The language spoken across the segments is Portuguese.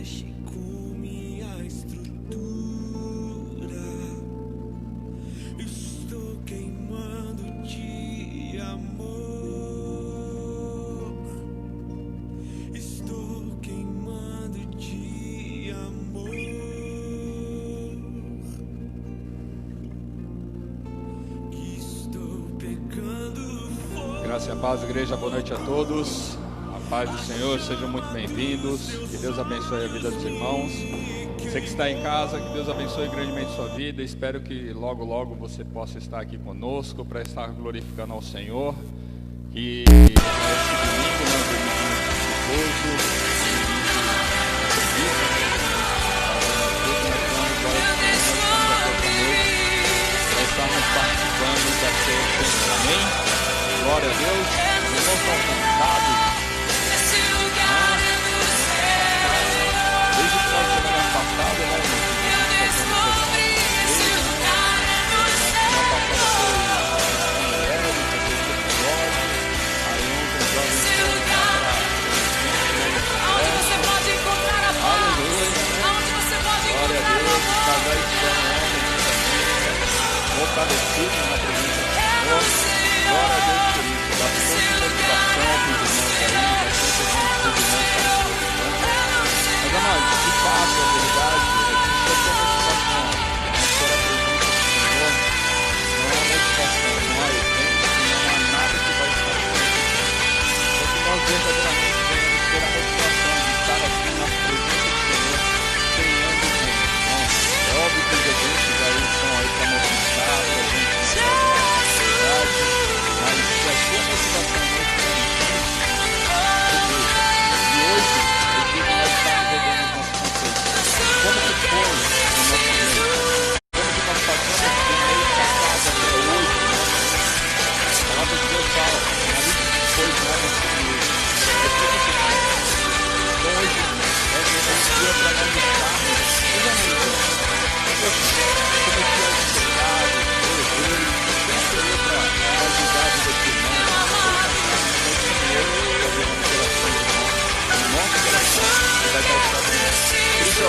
mexe com minha estrutura. Estou queimando de amor. Estou queimando de amor. Estou pegando fogo. Graça e a paz, igreja, boa noite a todos. A paz do Senhor, sejam muito bem-vindos. Que Deus abençoe a vida dos irmãos. Você que está em casa, que Deus abençoe grandemente sua vida. Espero que logo, logo você possa estar aqui conosco para estar glorificando ao Senhor. Que esse domingo nós estamos participando da ceia do Senhor. Amém? Glória a Deus. Os irmãos estão cansados. Desde o final de semana passado, né, irmãos? Fortalecidos na presença do Senhor. Glória a Deus por isso. Bastante motivação para os irmãos aí, bastante irmãos para os irmãos. Mas, amados, de fato, a verdade é que isso é só motivação. Não for a presença do Senhor, não há motivação, não há evento, não há nada que vai estar acontecendo. Só que nós verdadeiramente devemos ter a motivação de estar aqui na presença do Senhor, treinando o Senhor. É óbvio que os eventos aí estão aí para motivar, para a gente ter alguma atividade, mas se a sua motivação não estiver em Cristo, e hoje eu digo que nós estamos vivendo os nossos conceitos. Como que foi no nosso meio? Como que nós passamos de meio passado até hoje? A palavra de Deus fala, na lista de coisas não é nosso meio. É tudo que faz. Então hoje é um dia para nós estarmos. Cometi alguns pecados, eu errei, sempre eu para ajudar a vida de irmãos, no nosso coração, ele vai estar estabelecido. Por isso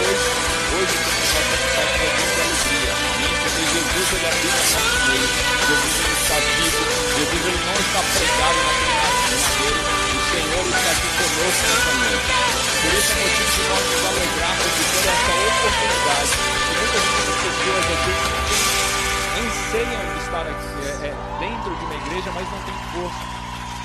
hoje nós estamos passando um dia de alegria, amém? Porque Jesus ele habita no nosso meio, Jesus ele está vivo, Jesus ele não está pregado naquele madeiro, o Senhor está aqui conosco nessa noite. Por isso é motivo de nós nos alegrarmos de ter essa oportunidade. Muitas pessoas aqui anseiam de estar aqui, dentro de uma igreja, mas não tem força.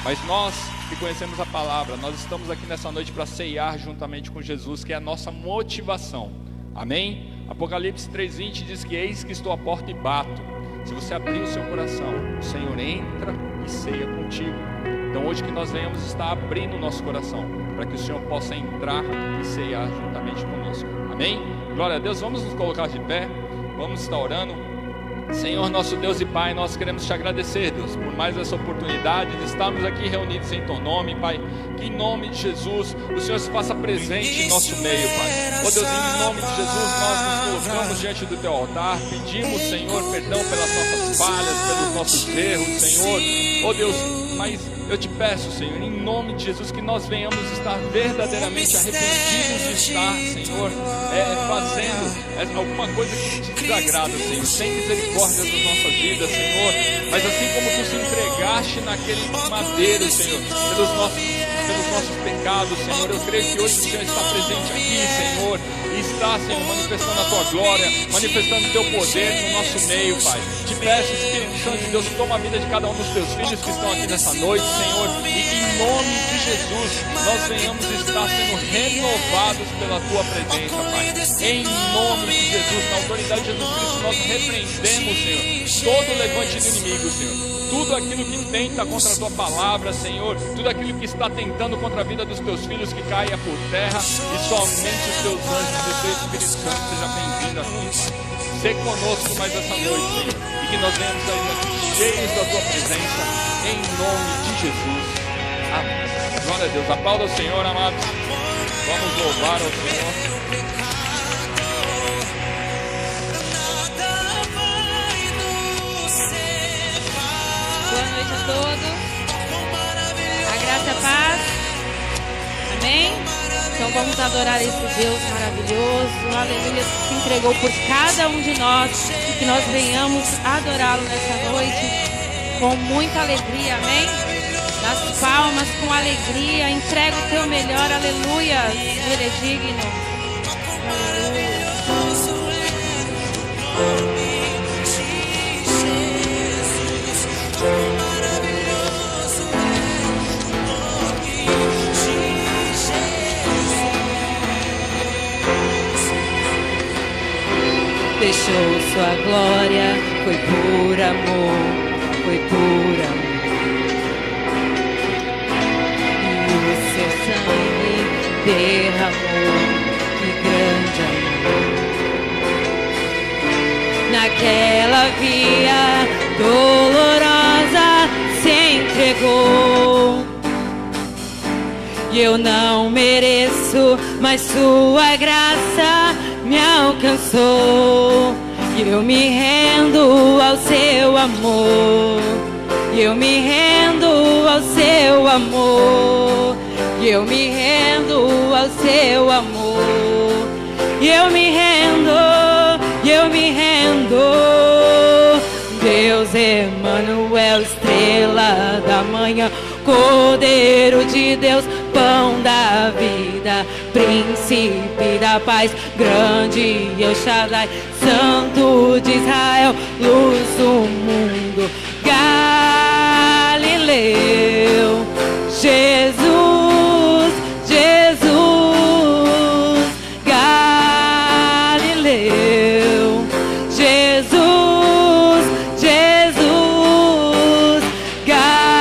Mas nós que conhecemos a palavra, nós estamos aqui nessa noite para ceiar juntamente com Jesus, que é a nossa motivação. Amém? Apocalipse 3:20 diz que eis que estou à porta e bato. Se você abrir o seu coração, o Senhor entra e ceia contigo. Então hoje que nós venhamos estar abrindo o nosso coração, para que o Senhor possa entrar e ceiar juntamente conosco. Amém? Glória a Deus, vamos nos colocar de pé, vamos estar orando. Senhor nosso Deus e Pai, nós queremos te agradecer, Deus, por mais essa oportunidade de estarmos aqui reunidos em teu nome, Pai. Que em nome de Jesus o Senhor se faça presente em nosso meio, Pai. Ó Deus, em nome de Jesus nós nos colocamos diante do teu altar, pedimos, Senhor, perdão pelas nossas falhas, pelos nossos erros, Senhor. Ó Deus, mas eu te peço, Senhor, em nome de Jesus, que nós venhamos estar verdadeiramente arrependidos de estar, Senhor, fazendo alguma coisa que te desagrada, Senhor, sem misericórdia das nossas vidas, Senhor. Mas assim como tu se entregaste naquele madeiro, Senhor, pelos nossos pecados, Senhor, eu creio que hoje o Senhor está presente aqui, Senhor, e está, Senhor, manifestando a tua glória, manifestando o teu poder no nosso meio, Pai. Te peço, Espírito Santo de Deus, toma a vida de cada um dos teus filhos que estão aqui nessa noite, Senhor, e que em nome de Jesus nós venhamos estar sendo renovados pela tua presença, Pai. Em nome de Jesus, na autoridade de Jesus Cristo, nós repreendemos, Senhor, todo levante do inimigo, Senhor. Tudo aquilo que tenta contra a tua palavra, Senhor, tudo aquilo que está tentando contra a vida dos teus filhos, que caia por terra, e somente os teus anjos e o teu Espírito Santo seja bem-vindo aqui, Pai. Sê conosco mais essa noite, Senhor, e que nós venhamos sair aqui cheios da tua presença, em nome de Jesus. Amém. Glória a Deus. Aplauda o Senhor, amados. Vamos louvar ao Senhor. Boa noite a todos. A graça e a paz. Amém? Então vamos adorar esse Deus maravilhoso, aleluia, que se entregou por cada um de nós e que nós venhamos adorá-lo nessa noite com muita alegria, amém? Nas palmas, com alegria, entrega o teu melhor, aleluia, ele é digno, aleluia. Deixou sua glória, foi por amor, foi por amor. E o seu sangue derramou, que grande amor. Naquela via dolorosa se entregou. E eu não mereço, mas sua graça me alcançou. E eu me rendo ao seu amor. E eu me rendo ao seu amor. E eu me rendo ao seu amor. E eu me rendo, e eu me rendo. Deus Emanuel, estrela da manhã, Cordeiro de Deus, pão da vida, príncipe da paz, grande El Shaddai, Santo de Israel, luz do mundo, Galileu, Jesus, Jesus, Galileu, Jesus, Jesus, Galileu,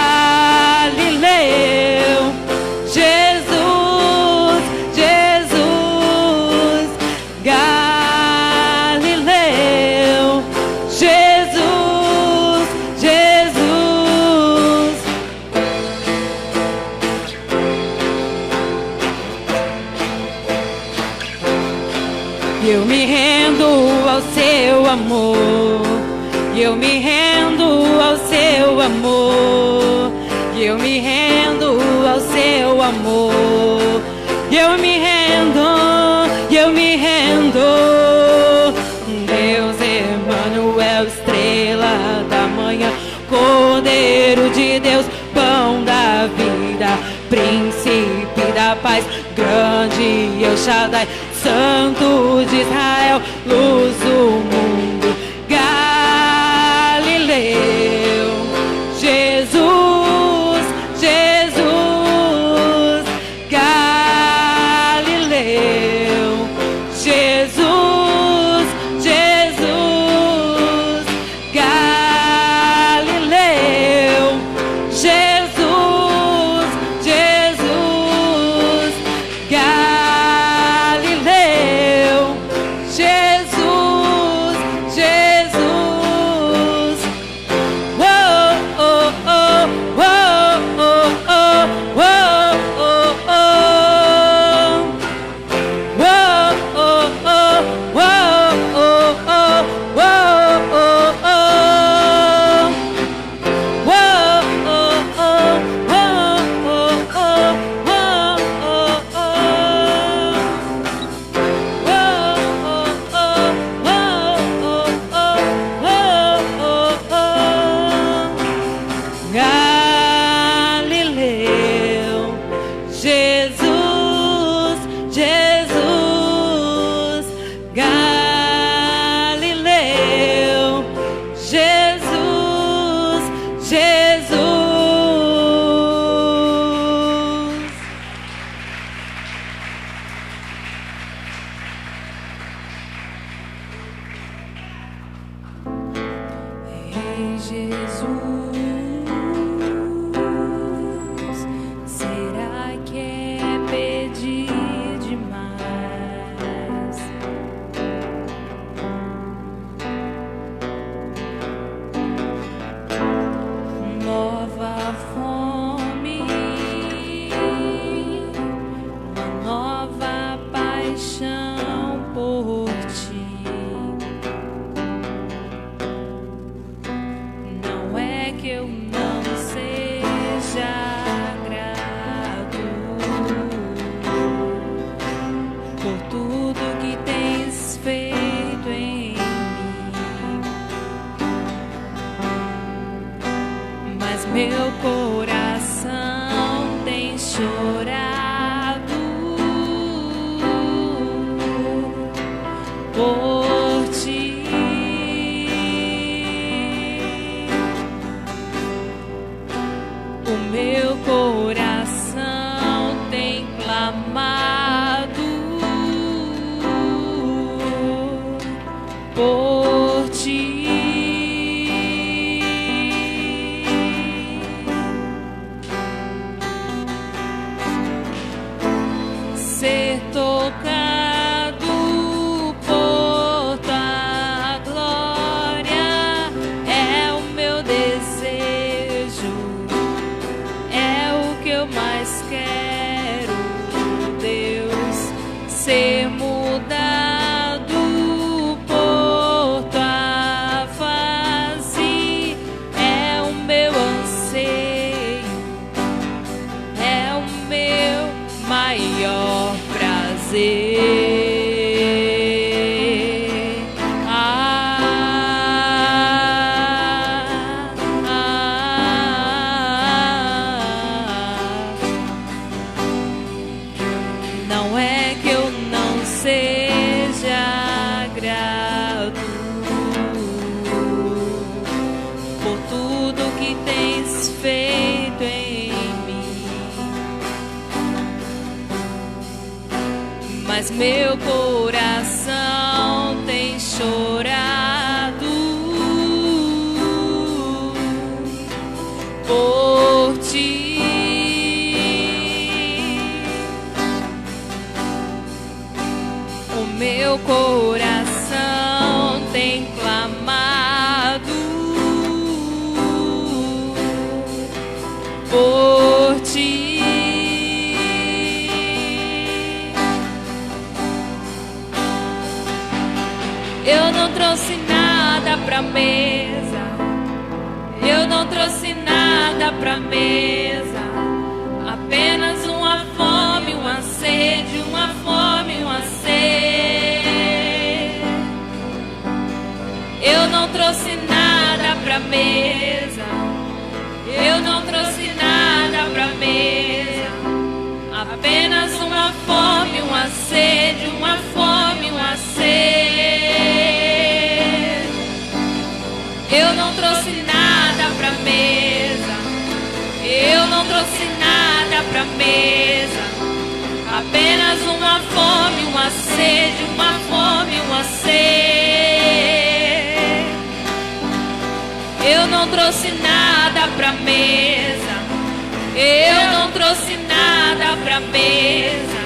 Jesus, Jesus, Galileu, Jesus, Jesus. Eu me rendo ao seu amor. Eu me rendo ao seu amor. Eu me rendo ao seu amor. Eu me rendo, eu me rendo. Deus Emanuel, estrela da manhã, Cordeiro de Deus, pão da vida, príncipe da paz, grande El Shaddai, Santo de Israel, luz do mundo, Galileu, Jesus, Jesus, Galileu, Jesus, Jesus, Galileu, Jesus, Jesus, Galileu, Jesus, Jesus. Whoa, oh, oh, whoa, oh, oh, whoa, oh, oh. Whoa, oh, oh, whoa, oh, oh, whoa, oh, oh. Whoa, oh, oh, whoa, oh, oh, whoa, oh, oh. Galileu, Jesus, Jesus, Galileu, Jesus, Jesus. Ei, Jesus, será que é pedir demais? Nova fome, uma nova paixão por ti. Não é que eu não seja grato, tudo que tens feito em mim. Mas meu coração tem chorado por ti. O meu coração tem clamado por ti. Ser tocado por tua glória é o meu desejo, é o que eu mais quero, Deus. Ser mudado por tua face é o meu anseio, é o meu maior prazer. Não é que eu não seja grato por tudo que tens feito em mim, mas meu coração tem chorado por ti. O meu coração tem clamado por ti. Eu não trouxe nada pra mesa, eu não trouxe nada pra mesa, apenas uma fome, uma sede, uma fome, uma sede. Eu não trouxe nada pra mesa, eu não trouxe nada pra mesa, apenas uma fome, uma sede, uma fome, uma sede. Eu não trouxe nada pra mesa, eu não trouxe nada pra mesa, apenas uma fome, uma sede, uma fome, uma sede. Eu não trouxe nada pra mesa, eu não trouxe nada pra mesa,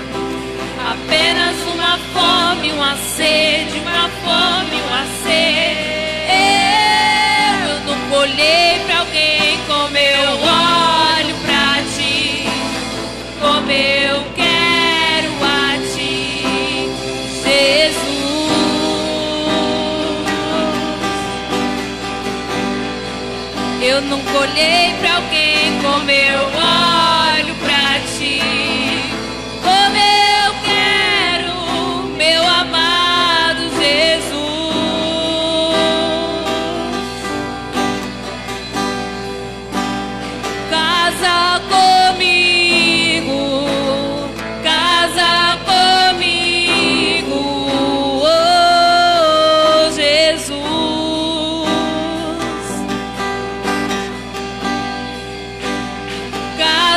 apenas uma fome, uma sede, uma fome, uma sede. Eu nunca olhei pra alguém como eu olho pra ti, como eu quero a ti, Jesus. Eu nunca olhei pra alguém como eu olho pra ti, como eu quero, meu amado Jesus. Casa comigo, casa comigo, oh Jesus. Casa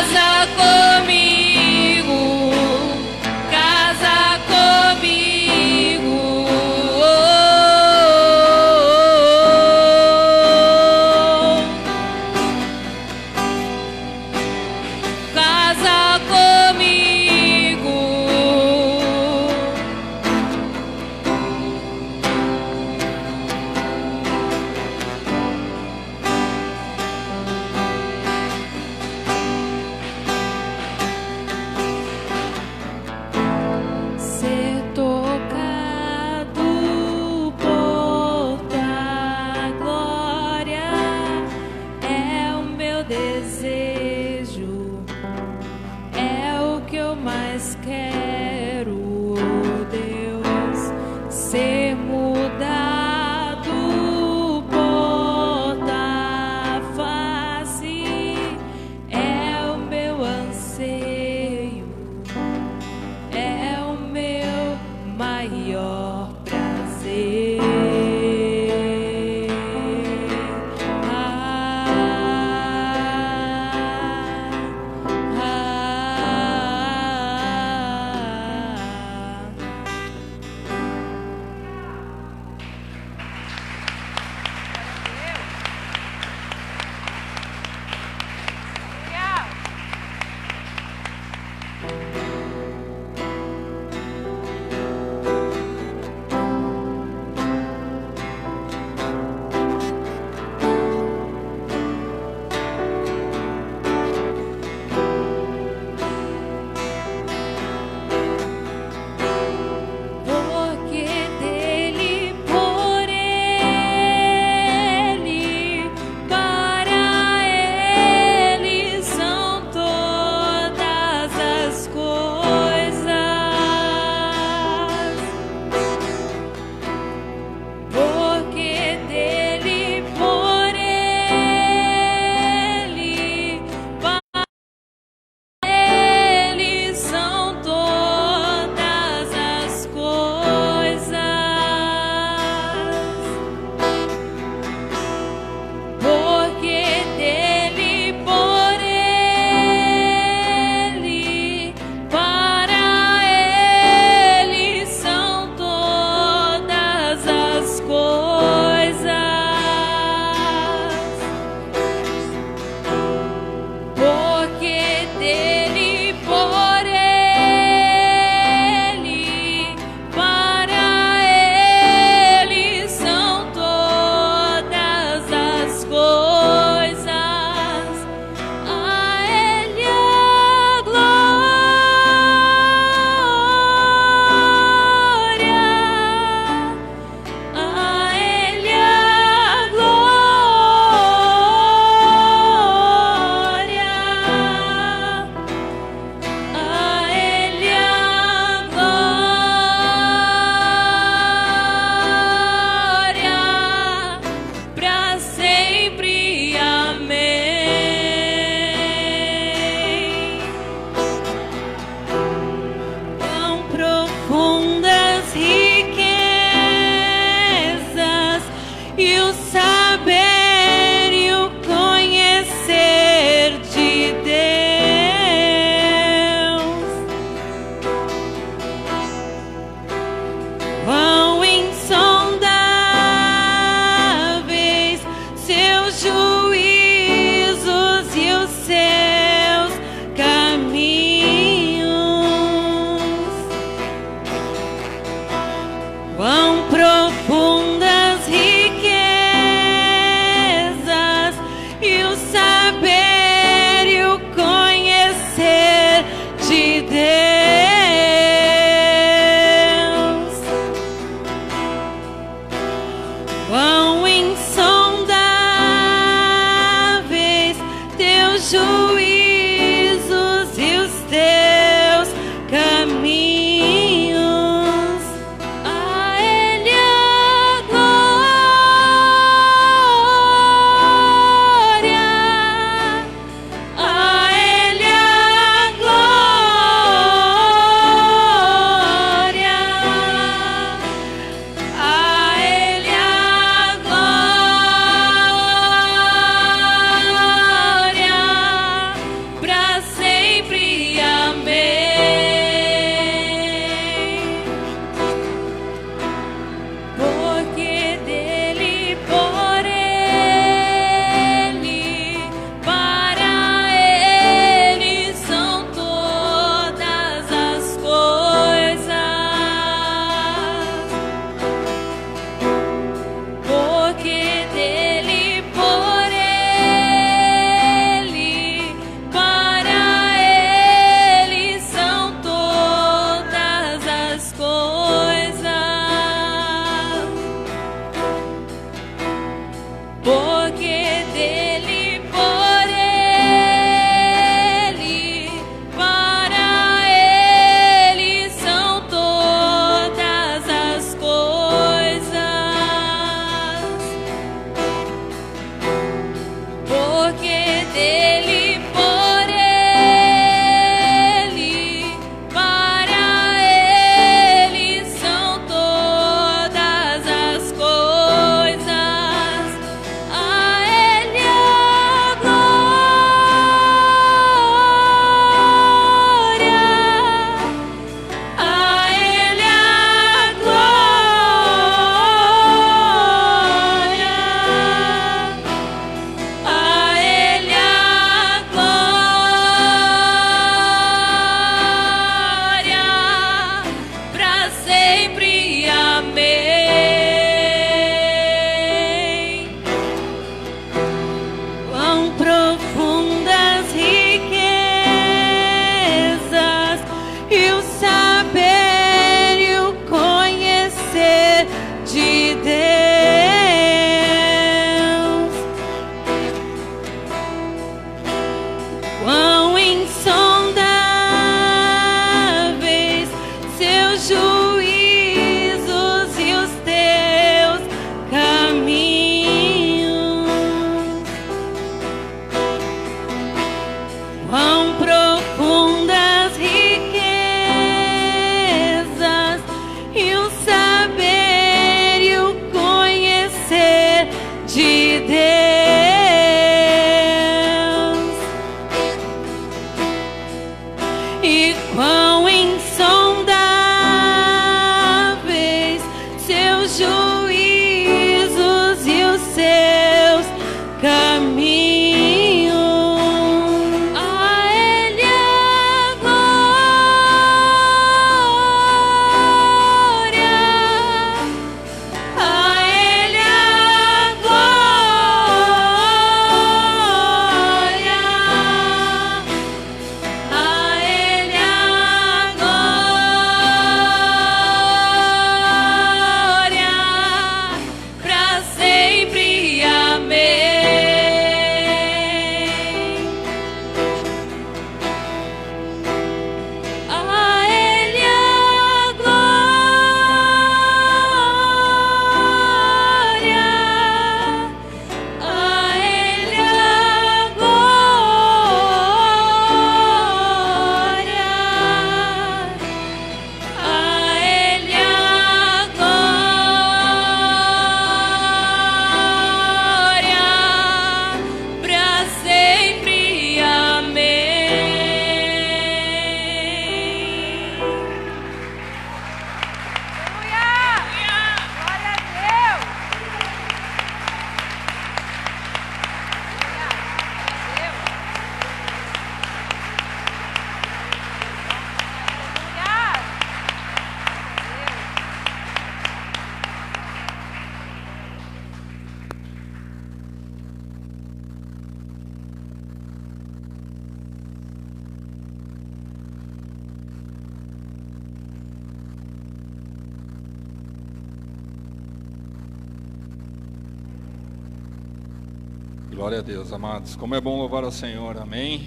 Glória a Deus, amados. Como é bom louvar ao Senhor, amém?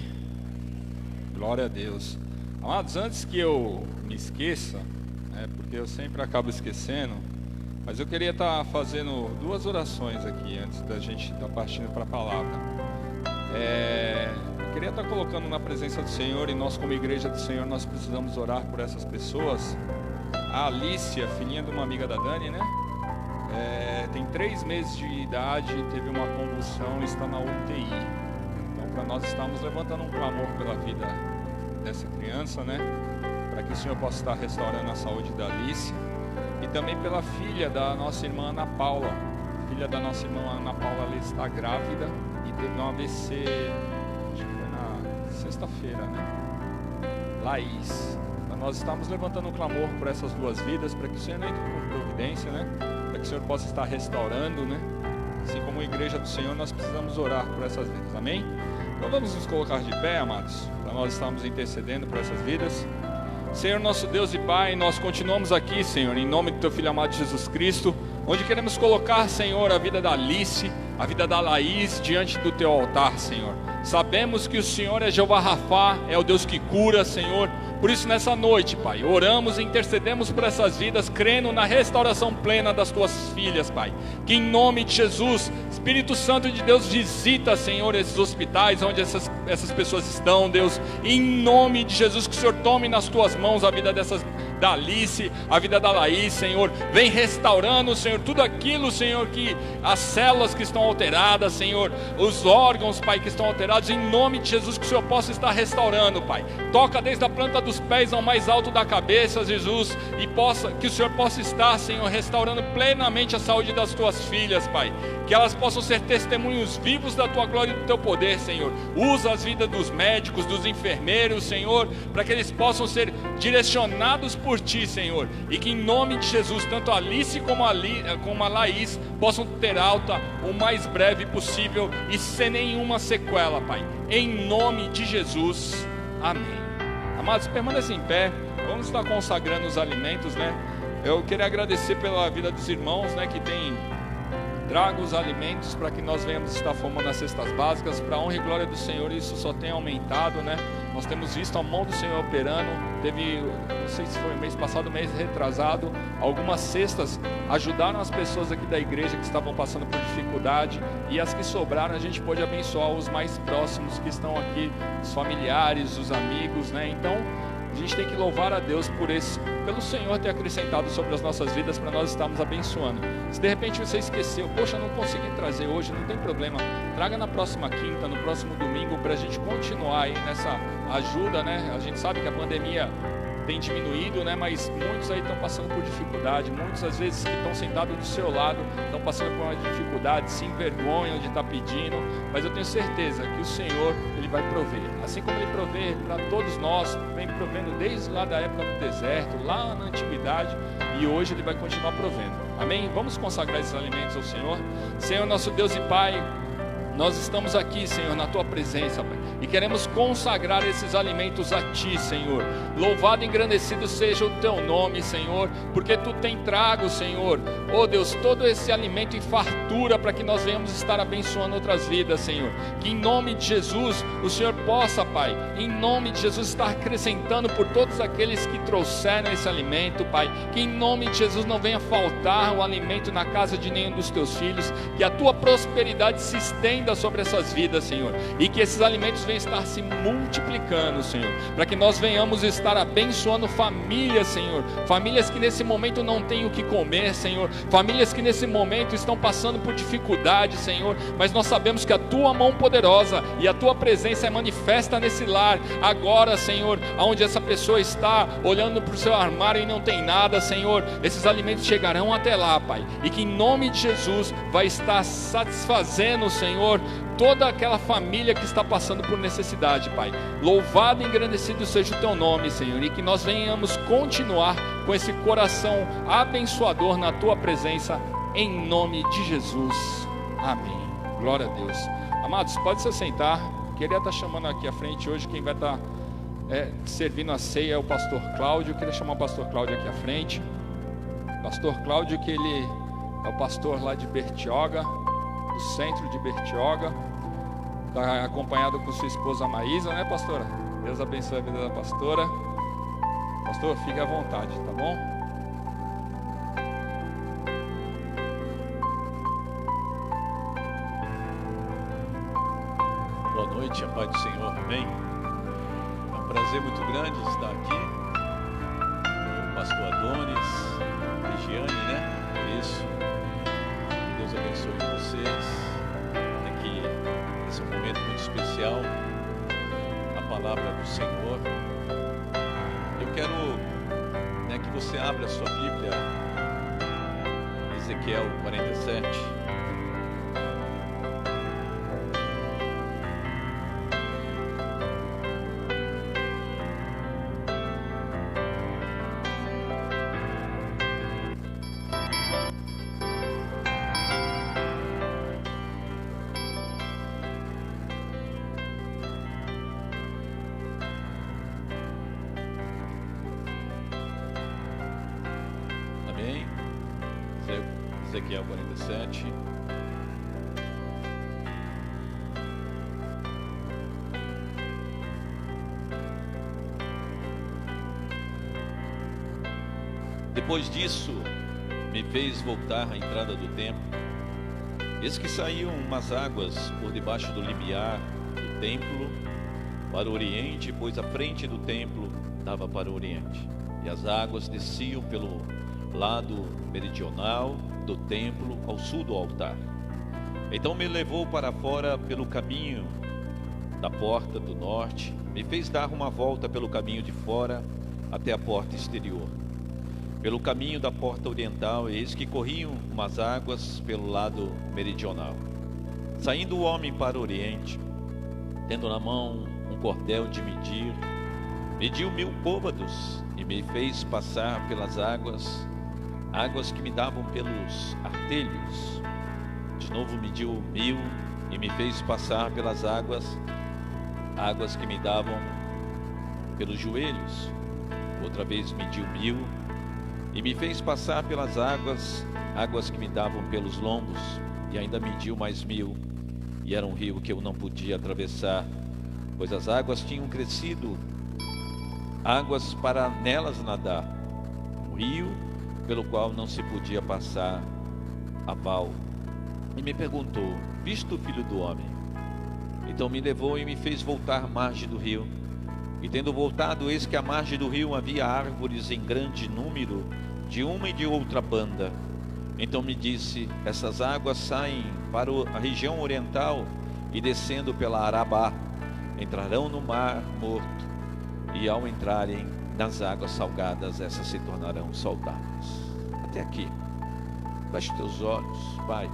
Glória a Deus. Amados, antes que eu me esqueça, porque eu sempre acabo esquecendo, mas eu queria estar fazendo duas orações aqui, antes da gente estar partindo para a palavra. Eu queria estar colocando na presença do Senhor, e nós como igreja do Senhor, nós precisamos orar por essas pessoas. A Alicia, filhinha de uma amiga da Dani, né? Tem 3 meses de idade, teve uma convulsão e está na UTI. Então, para nós estamos levantando um clamor pela vida dessa criança, né? Para que o Senhor possa estar restaurando a saúde da Alice. E também pela filha da nossa irmã Ana Paula. A filha da nossa irmã Ana Paula, ela está grávida e teve um AVC, acho que foi na sexta-feira, né? Laís. Então, nós estamos levantando um clamor por essas duas vidas, para que o Senhor entre com providência, né? Para que o Senhor possa estar restaurando, né? Assim como a igreja do Senhor, nós precisamos orar por essas vidas, amém? Então vamos nos colocar de pé, amados, para nós estarmos intercedendo por essas vidas. Senhor nosso Deus e Pai, nós continuamos aqui, Senhor, em nome do Teu Filho amado Jesus Cristo, onde queremos colocar, Senhor, a vida da Alice, a vida da Laís diante do Teu altar, Senhor. Sabemos que o Senhor é Jeová Rafá, é o Deus que cura, Senhor. Por isso nessa noite, Pai, oramos e intercedemos por essas vidas, crendo na restauração plena das Tuas filhas, Pai. Que em nome de Jesus, Espírito Santo de Deus, visita, Senhor, esses hospitais onde essas pessoas estão, Deus. Em nome de Jesus, que o Senhor tome nas Tuas mãos a vida da Alice, a vida da Laís, Senhor. Vem restaurando, Senhor, tudo aquilo, Senhor, que as células que estão alteradas, Senhor, os órgãos, Pai, que estão alterados, em nome de Jesus, que o Senhor possa estar restaurando, Pai. Toca desde a planta dos pés ao mais alto da cabeça, Jesus, e que o Senhor possa estar, Senhor, restaurando plenamente a saúde das Tuas filhas, Pai. Que elas possam ser testemunhos vivos da Tua glória e do Teu poder, Senhor. Usa as vidas dos médicos, dos enfermeiros, Senhor, para que eles possam ser direcionados por Ti, Senhor. E que em nome de Jesus, tanto a Alice como a Laís possam ter alta o mais breve possível e sem nenhuma sequela, Pai. Em nome de Jesus, amém. Amados, permaneçam em pé. Vamos estar consagrando os alimentos, né? Eu queria agradecer pela vida dos irmãos, né, que tem trago os alimentos para que nós venhamos estar formando as cestas básicas. Para a honra e glória do Senhor, isso só tem aumentado, né? Nós temos visto a mão do Senhor operando. Teve, não sei se foi mês passado, mês retrasado, algumas cestas ajudaram as pessoas aqui da igreja que estavam passando por dificuldade, e as que sobraram a gente pôde abençoar os mais próximos que estão aqui, os familiares, os amigos, né? Então a gente tem que louvar a Deus pelo Senhor ter acrescentado sobre as nossas vidas, para nós estarmos abençoando. Se de repente você esqueceu, poxa, não consegui trazer hoje, não tem problema, traga na próxima quinta, no próximo domingo, para a gente continuar aí nessa ajuda, né? A gente sabe que a pandemia tem diminuído, né? Mas muitos aí estão passando por dificuldade, muitos às vezes que estão sentados do seu lado estão passando por uma dificuldade, se envergonham de estar pedindo, mas eu tenho certeza que o Senhor, Ele vai prover, assim como Ele provê para todos nós, vem provendo desde lá da época do deserto, lá na antiguidade, e hoje Ele vai continuar provendo, amém? Vamos consagrar esses alimentos ao Senhor. Senhor nosso Deus e Pai, nós estamos aqui, Senhor, na Tua presença, Pai, e queremos consagrar esses alimentos a Ti, Senhor. Louvado e engrandecido seja o Teu nome, Senhor, porque Tu tem trago, Senhor, oh Deus, todo esse alimento em fartura, para que nós venhamos estar abençoando outras vidas, Senhor. Que em nome de Jesus, o Senhor possa, Pai, em nome de Jesus, estar acrescentando por todos aqueles que trouxeram esse alimento, Pai. Que em nome de Jesus não venha faltar o alimento na casa de nenhum dos Teus filhos, que a Tua prosperidade se estenda sobre essas vidas, Senhor, e que esses alimentos venham estar se multiplicando, Senhor, para que nós venhamos estar abençoando famílias, Senhor, famílias que nesse momento não têm o que comer, Senhor, famílias que nesse momento estão passando por dificuldade, Senhor, mas nós sabemos que a Tua mão poderosa e a Tua presença é manifesta nesse lar, agora, Senhor, aonde essa pessoa está olhando para o seu armário e não tem nada, Senhor, esses alimentos chegarão até lá, Pai, e que em nome de Jesus vai estar satisfazendo, Senhor, toda aquela família que está passando por necessidade, Pai. Louvado e engrandecido seja o Teu nome, Senhor, e que nós venhamos continuar com esse coração abençoador na Tua presença, em nome de Jesus, amém. Glória a Deus. Amados, pode se sentar. Queria estar chamando aqui à frente hoje, quem vai estar servindo a ceia é o pastor Cláudio. Queria chamar o pastor Cláudio aqui à frente. Pastor Cláudio, que ele é o pastor lá de Bertioga, do centro de Bertioga, Está acompanhado com sua esposa Maísa, né, pastora? Deus abençoe a vida da pastora. Pastor, fique à vontade, tá bom? Boa noite, a paz do Senhor, amém? É um prazer muito grande estar aqui com o pastor Adonis, Regiane, né? Isso. Deus abençoe vocês. Aqui, esse é um momento muito especial, a palavra do Senhor. Eu quero, né, que você abra a sua Bíblia, Ezequiel 47. Amém? Ezequiel 47. Depois disso, me fez voltar à entrada do templo. Eis que saíam umas águas por debaixo do limiar do templo para o oriente, pois a frente do templo dava para o oriente. E as águas desciam pelo lado meridional do templo ao sul do altar. Então me levou para fora pelo caminho da porta do norte, me fez dar uma volta pelo caminho de fora até a porta exterior. Pelo caminho da porta oriental, eis que corriam umas águas pelo lado meridional. Saindo o homem para o oriente, tendo na mão um cordel de medir, mediu 1000 côvados e me fez passar pelas águas que me davam pelos artelhos. De novo mediu 1000 e me fez passar pelas águas que me davam pelos joelhos. Outra vez mediu 1000 e me fez passar pelas águas que me davam pelos lombos. E ainda mediu mais 1000, e era um rio que eu não podia atravessar, pois as águas tinham crescido, águas para nelas nadar, um rio pelo qual não se podia passar a val. E me perguntou: visto o filho do homem? Então me levou e me fez voltar à margem do rio. E tendo voltado, eis que à margem do rio havia árvores em grande número, de uma e de outra banda. Então me disse: essas águas saem para a região oriental e, descendo pela Arabá, entrarão no mar morto, e ao entrarem nas águas salgadas, essas se tornarão saudáveis. Até aqui. Feche teus olhos, Pai.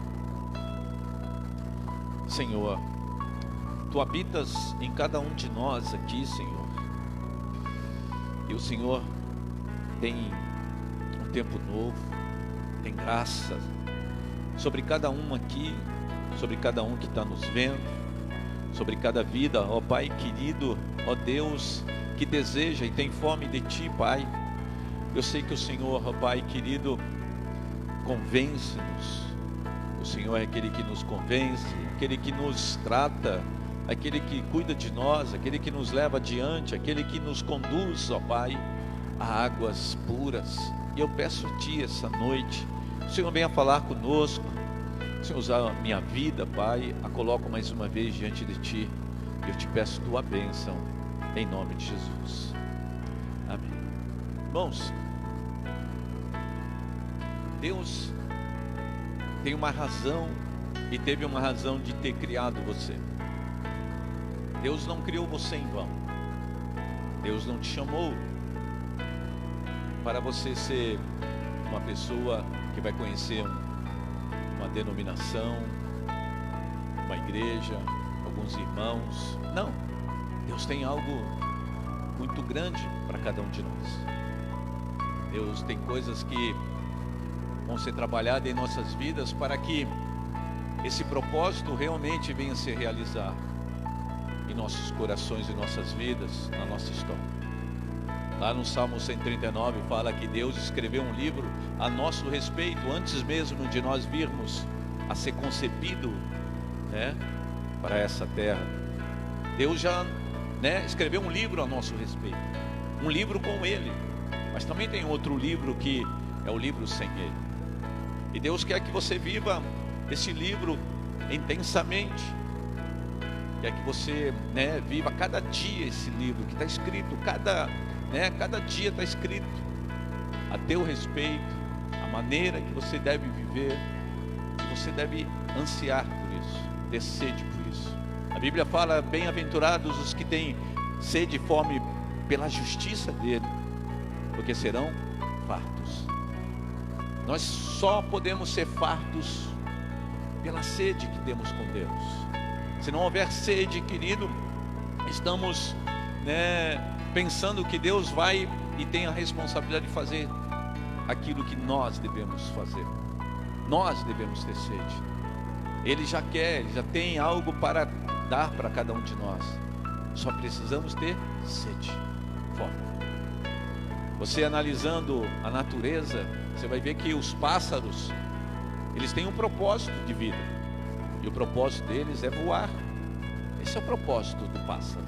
Senhor, Tu habitas em cada um de nós aqui, Senhor. E o Senhor tem um tempo novo, tem graça sobre cada um aqui, sobre cada um que está nos vendo, sobre cada vida, ó Pai querido, ó Deus, que deseja e tem fome de Ti, Pai. Eu sei que o Senhor, ó Pai querido, convence-nos. O Senhor é aquele que nos convence, aquele que nos trata, aquele que cuida de nós, aquele que nos leva adiante, aquele que nos conduz, ó Pai, a águas puras. E eu peço a Ti essa noite, o Senhor venha falar conosco. O Senhor usar a minha vida, Pai, a coloco mais uma vez diante de Ti. E eu te peço Tua bênção, em nome de Jesus. Amém. Irmãos, Deus tem uma razão e teve uma razão de ter criado você. Deus não criou você em vão. Deus não te chamou para você ser uma pessoa que vai conhecer uma denominação, uma igreja, alguns irmãos. Não. Deus tem algo muito grande para cada um de nós. Deus tem coisas que vão ser trabalhadas em nossas vidas para que esse propósito realmente venha a se realizar em nossos corações e nossas vidas, na nossa história. Lá no Salmo 139 fala que Deus escreveu um livro a nosso respeito, antes mesmo de nós virmos a ser concebido, né? para essa terra. Deus já, escreveu um livro a nosso respeito, um livro com Ele, mas também tem outro livro que é o livro sem Ele. E Deus quer que você viva esse livro intensamente, quer que você viva cada dia esse livro que está escrito, cada dia está escrito a teu respeito, a maneira que você deve viver, que você deve ansiar por isso, ter sede por isso. A Bíblia fala: bem-aventurados os que têm sede e fome pela justiça dele, porque serão fartos. Nós só podemos ser fartos pela sede que temos com Deus. Se não houver sede, querido, estamos pensando que Deus vai e tem a responsabilidade de fazer aquilo que nós devemos fazer. Nós devemos ter sede. Ele já quer, Ele já tem algo para dar para cada um de nós. Só precisamos ter sede, fome. Você analisando a natureza, você vai ver que os pássaros, eles têm um propósito de vida, e o propósito deles é voar. Esse é o propósito do pássaro.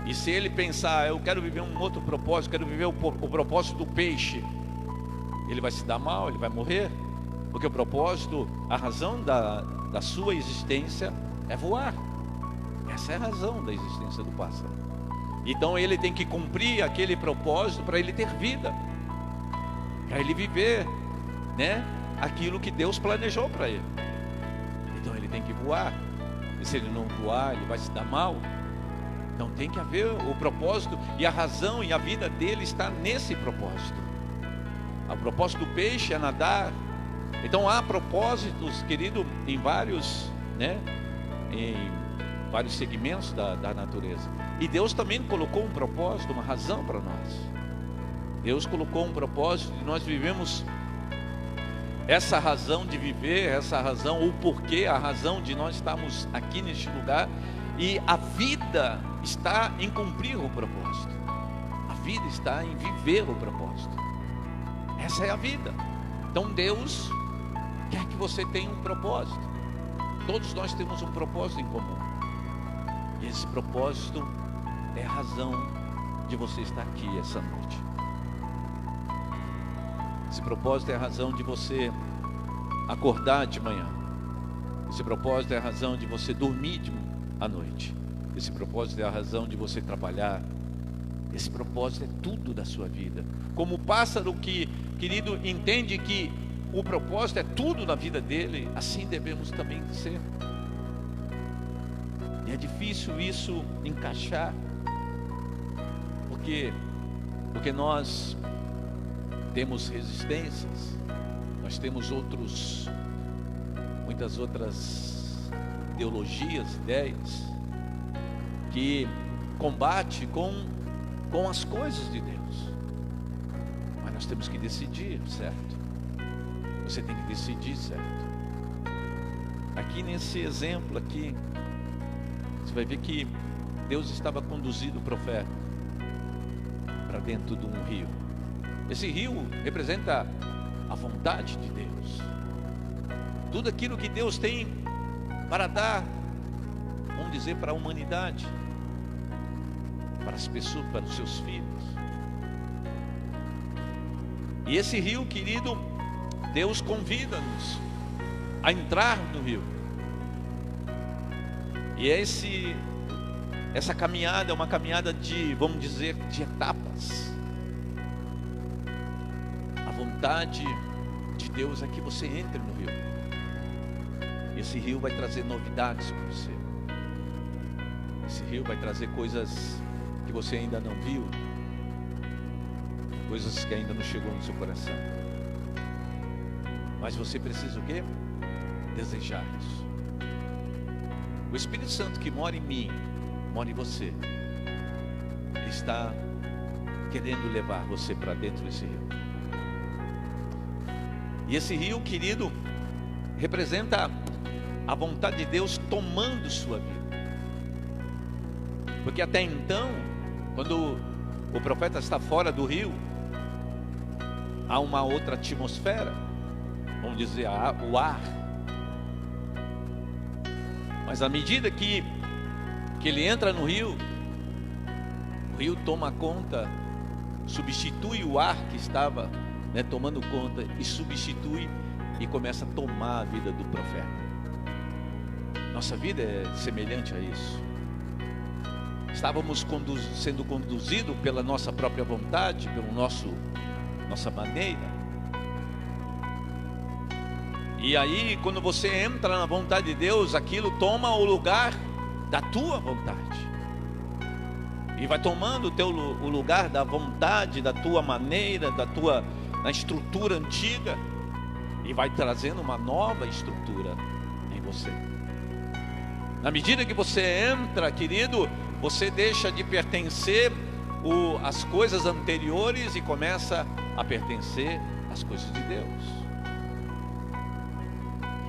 E se ele pensar: eu quero viver um outro propósito, quero viver o propósito do peixe, ele vai se dar mal, ele vai morrer, porque o propósito, a razão da sua existência é voar. Essa é a razão da existência do pássaro. Então ele tem que cumprir aquele propósito para ele ter vida, para ele viver, aquilo que Deus planejou para ele. Então ele tem que voar. E se ele não voar, ele vai se dar mal. Então tem que haver o propósito, e a razão e a vida dele está nesse propósito. O propósito do peixe é nadar. Então há propósitos, querido, em vários segmentos da natureza. E Deus também colocou um propósito, uma razão para nós. Deus colocou um propósito e nós vivemos essa razão de viver, essa razão, o porquê, a razão de nós estarmos aqui neste lugar. E a vida está em cumprir o propósito. A vida está em viver o propósito. Essa é a vida. Então Deus quer que você tenha um propósito. Todos nós temos um propósito em comum. E esse propósito é a razão de você estar aqui essa noite. Esse propósito é a razão de você acordar de manhã. Esse propósito é a razão de você dormir à noite. Esse propósito é a razão de você trabalhar. Esse propósito é tudo da sua vida. Como o pássaro que, querido, entende que o propósito é tudo na vida dele, assim devemos também ser. E é difícil isso encaixar, porque nós temos resistências, nós temos muitas outras ideologias, ideias, que combate com as coisas de Deus. Mas nós temos que decidir, certo? Você tem que decidir, certo? Aqui nesse exemplo aqui, você vai ver que Deus estava conduzindo o profeta para dentro de um rio. Esse rio representa a vontade de Deus. Tudo aquilo que Deus tem para dar, vamos dizer, para a humanidade, para as pessoas, para os seus filhos. E esse rio, querido, Deus convida-nos a entrar no rio. E essa caminhada é uma caminhada de, vamos dizer, de etapas. A vontade de Deus é que você entre no rio. Esse rio vai trazer novidades para você. Esse rio vai trazer coisas que você ainda não viu, coisas que ainda não chegou no seu coração. Mas você precisa o quê? Desejar isso. O Espírito Santo que mora em mim, mora em você, ele está querendo levar você para dentro desse rio. E esse rio, querido, representa a vontade de Deus tomando sua vida. Porque até então, quando o profeta está fora do rio, há uma outra atmosfera, vamos dizer, o ar. Mas à medida que ele entra no rio, o rio toma conta, substitui o ar que estava, né, tomando conta, e substitui e começa a tomar a vida do profeta. Nossa vida é semelhante a isso. Estávamos sendo conduzidos pela nossa própria vontade, pelo nossa maneira. E aí, quando você entra na vontade de Deus, aquilo toma o lugar da tua vontade. E vai tomando o lugar da vontade, da tua maneira, da estrutura antiga. E vai trazendo uma nova estrutura em você. Na medida que você entra, querido, você deixa de pertencer às coisas anteriores e começa a pertencer às coisas de Deus.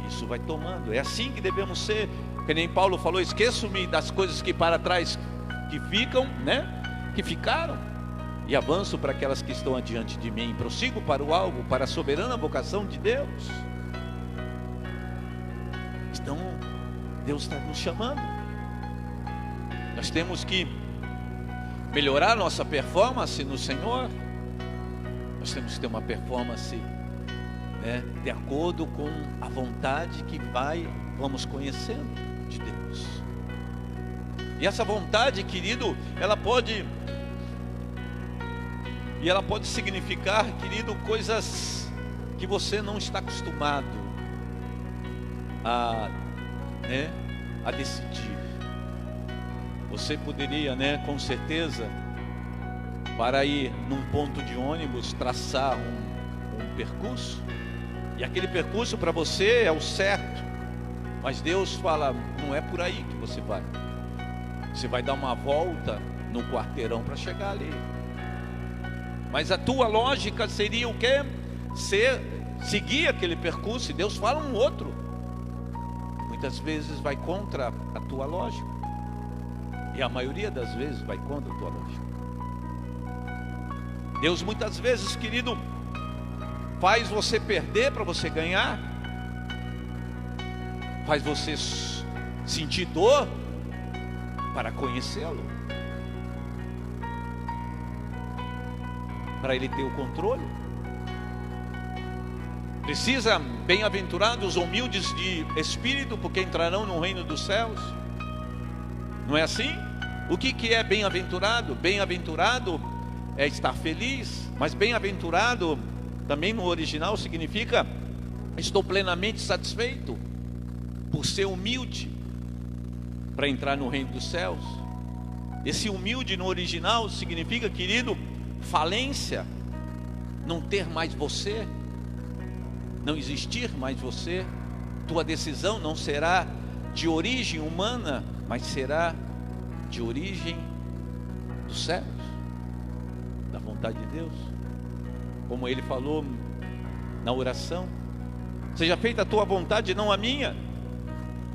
Isso vai tomando, é assim que devemos ser. Que nem Paulo falou: esqueço-me das coisas que para trás que ficam, né? Que ficaram, e avanço para aquelas que estão adiante de mim. Prossigo para o alvo, para a soberana vocação de Deus. Então, Deus está nos chamando. Nós temos que melhorar nossa performance no Senhor. Nós temos que ter uma performance, né, de acordo com a vontade que vamos conhecendo de Deus. E essa vontade, querido, ela pode significar, querido, coisas que você não está acostumado a decidir. Você poderia, né, com certeza, para ir num ponto de ônibus, traçar um percurso, e aquele percurso para você é o certo, mas Deus fala: não é por aí que você vai. Você vai dar uma volta no quarteirão para chegar ali. Mas a tua lógica seria o quê? Seguir aquele percurso, e Deus fala um outro. Muitas vezes vai contra a tua lógica, e a maioria das vezes vai contra a tua lógica. Deus muitas vezes, querido, faz você perder para você ganhar, faz você sentir dor para conhecê-lo, para Ele ter o controle. Precisa: bem-aventurados os humildes de espírito, porque entrarão no reino dos céus. Não é assim? O que é bem-aventurado? Bem-aventurado é estar feliz, mas bem-aventurado também no original significa: estou plenamente satisfeito, por ser humilde para entrar no reino dos céus. Esse humilde no original significa, querido, falência, não ter mais você, não existir mais você. Tua decisão não será de origem humana, mas será de origem dos céus, da vontade de Deus. Como ele falou na oração: seja feita a tua vontade, não a minha.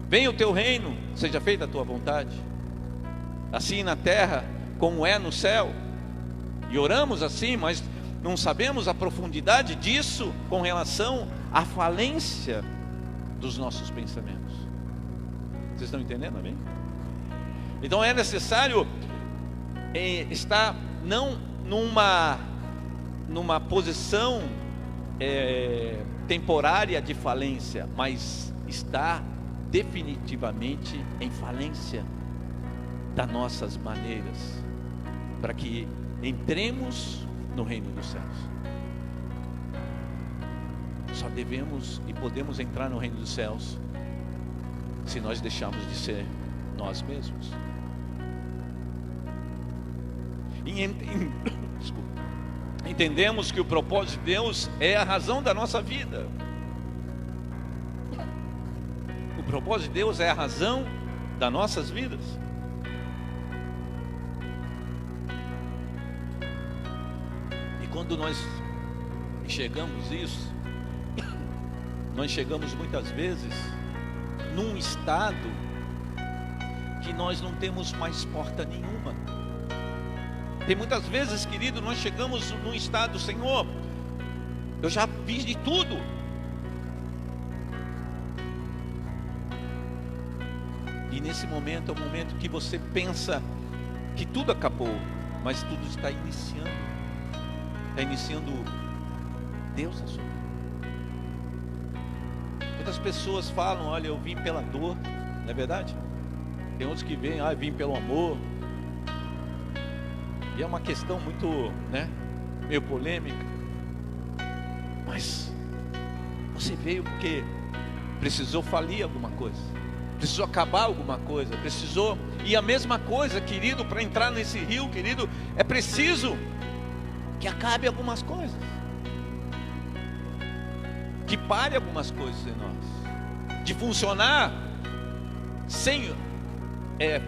Venha o teu reino, seja feita a tua vontade, assim na terra como é no céu. E oramos assim, mas não sabemos a profundidade disso com relação à falência dos nossos pensamentos. Vocês estão entendendo, amém? Então é necessário estar não numa posição temporária de falência, mas estar definitivamente em falência das nossas maneiras, para que entremos no reino dos céus. Só devemos e podemos entrar no reino dos céus se nós deixarmos de ser nós mesmos. Desculpa. Entendemos que o propósito de Deus é a razão da nossa vida. O propósito de Deus é a razão das nossas vidas. E quando nós enxergamos isso, nós chegamos muitas vezes num estado que nós não temos mais porta nenhuma. Tem muitas vezes, querido, nós chegamos num estado: Senhor, eu já fiz de tudo, E nesse momento é o momento que você pensa que tudo acabou, mas tudo está iniciando. Está iniciando Deus na sua vida. Muitas pessoas falam, olha, eu vim pela dor, não é verdade? Tem outros que vêm, eu vim pelo amor. E é uma questão muito, meio polêmica. Mas você veio porque precisou falir alguma coisa, precisou acabar alguma coisa, precisou. E a mesma coisa, querido, para entrar nesse rio, querido, é preciso que acabe algumas coisas, que pare algumas coisas em nós, de funcionar sem,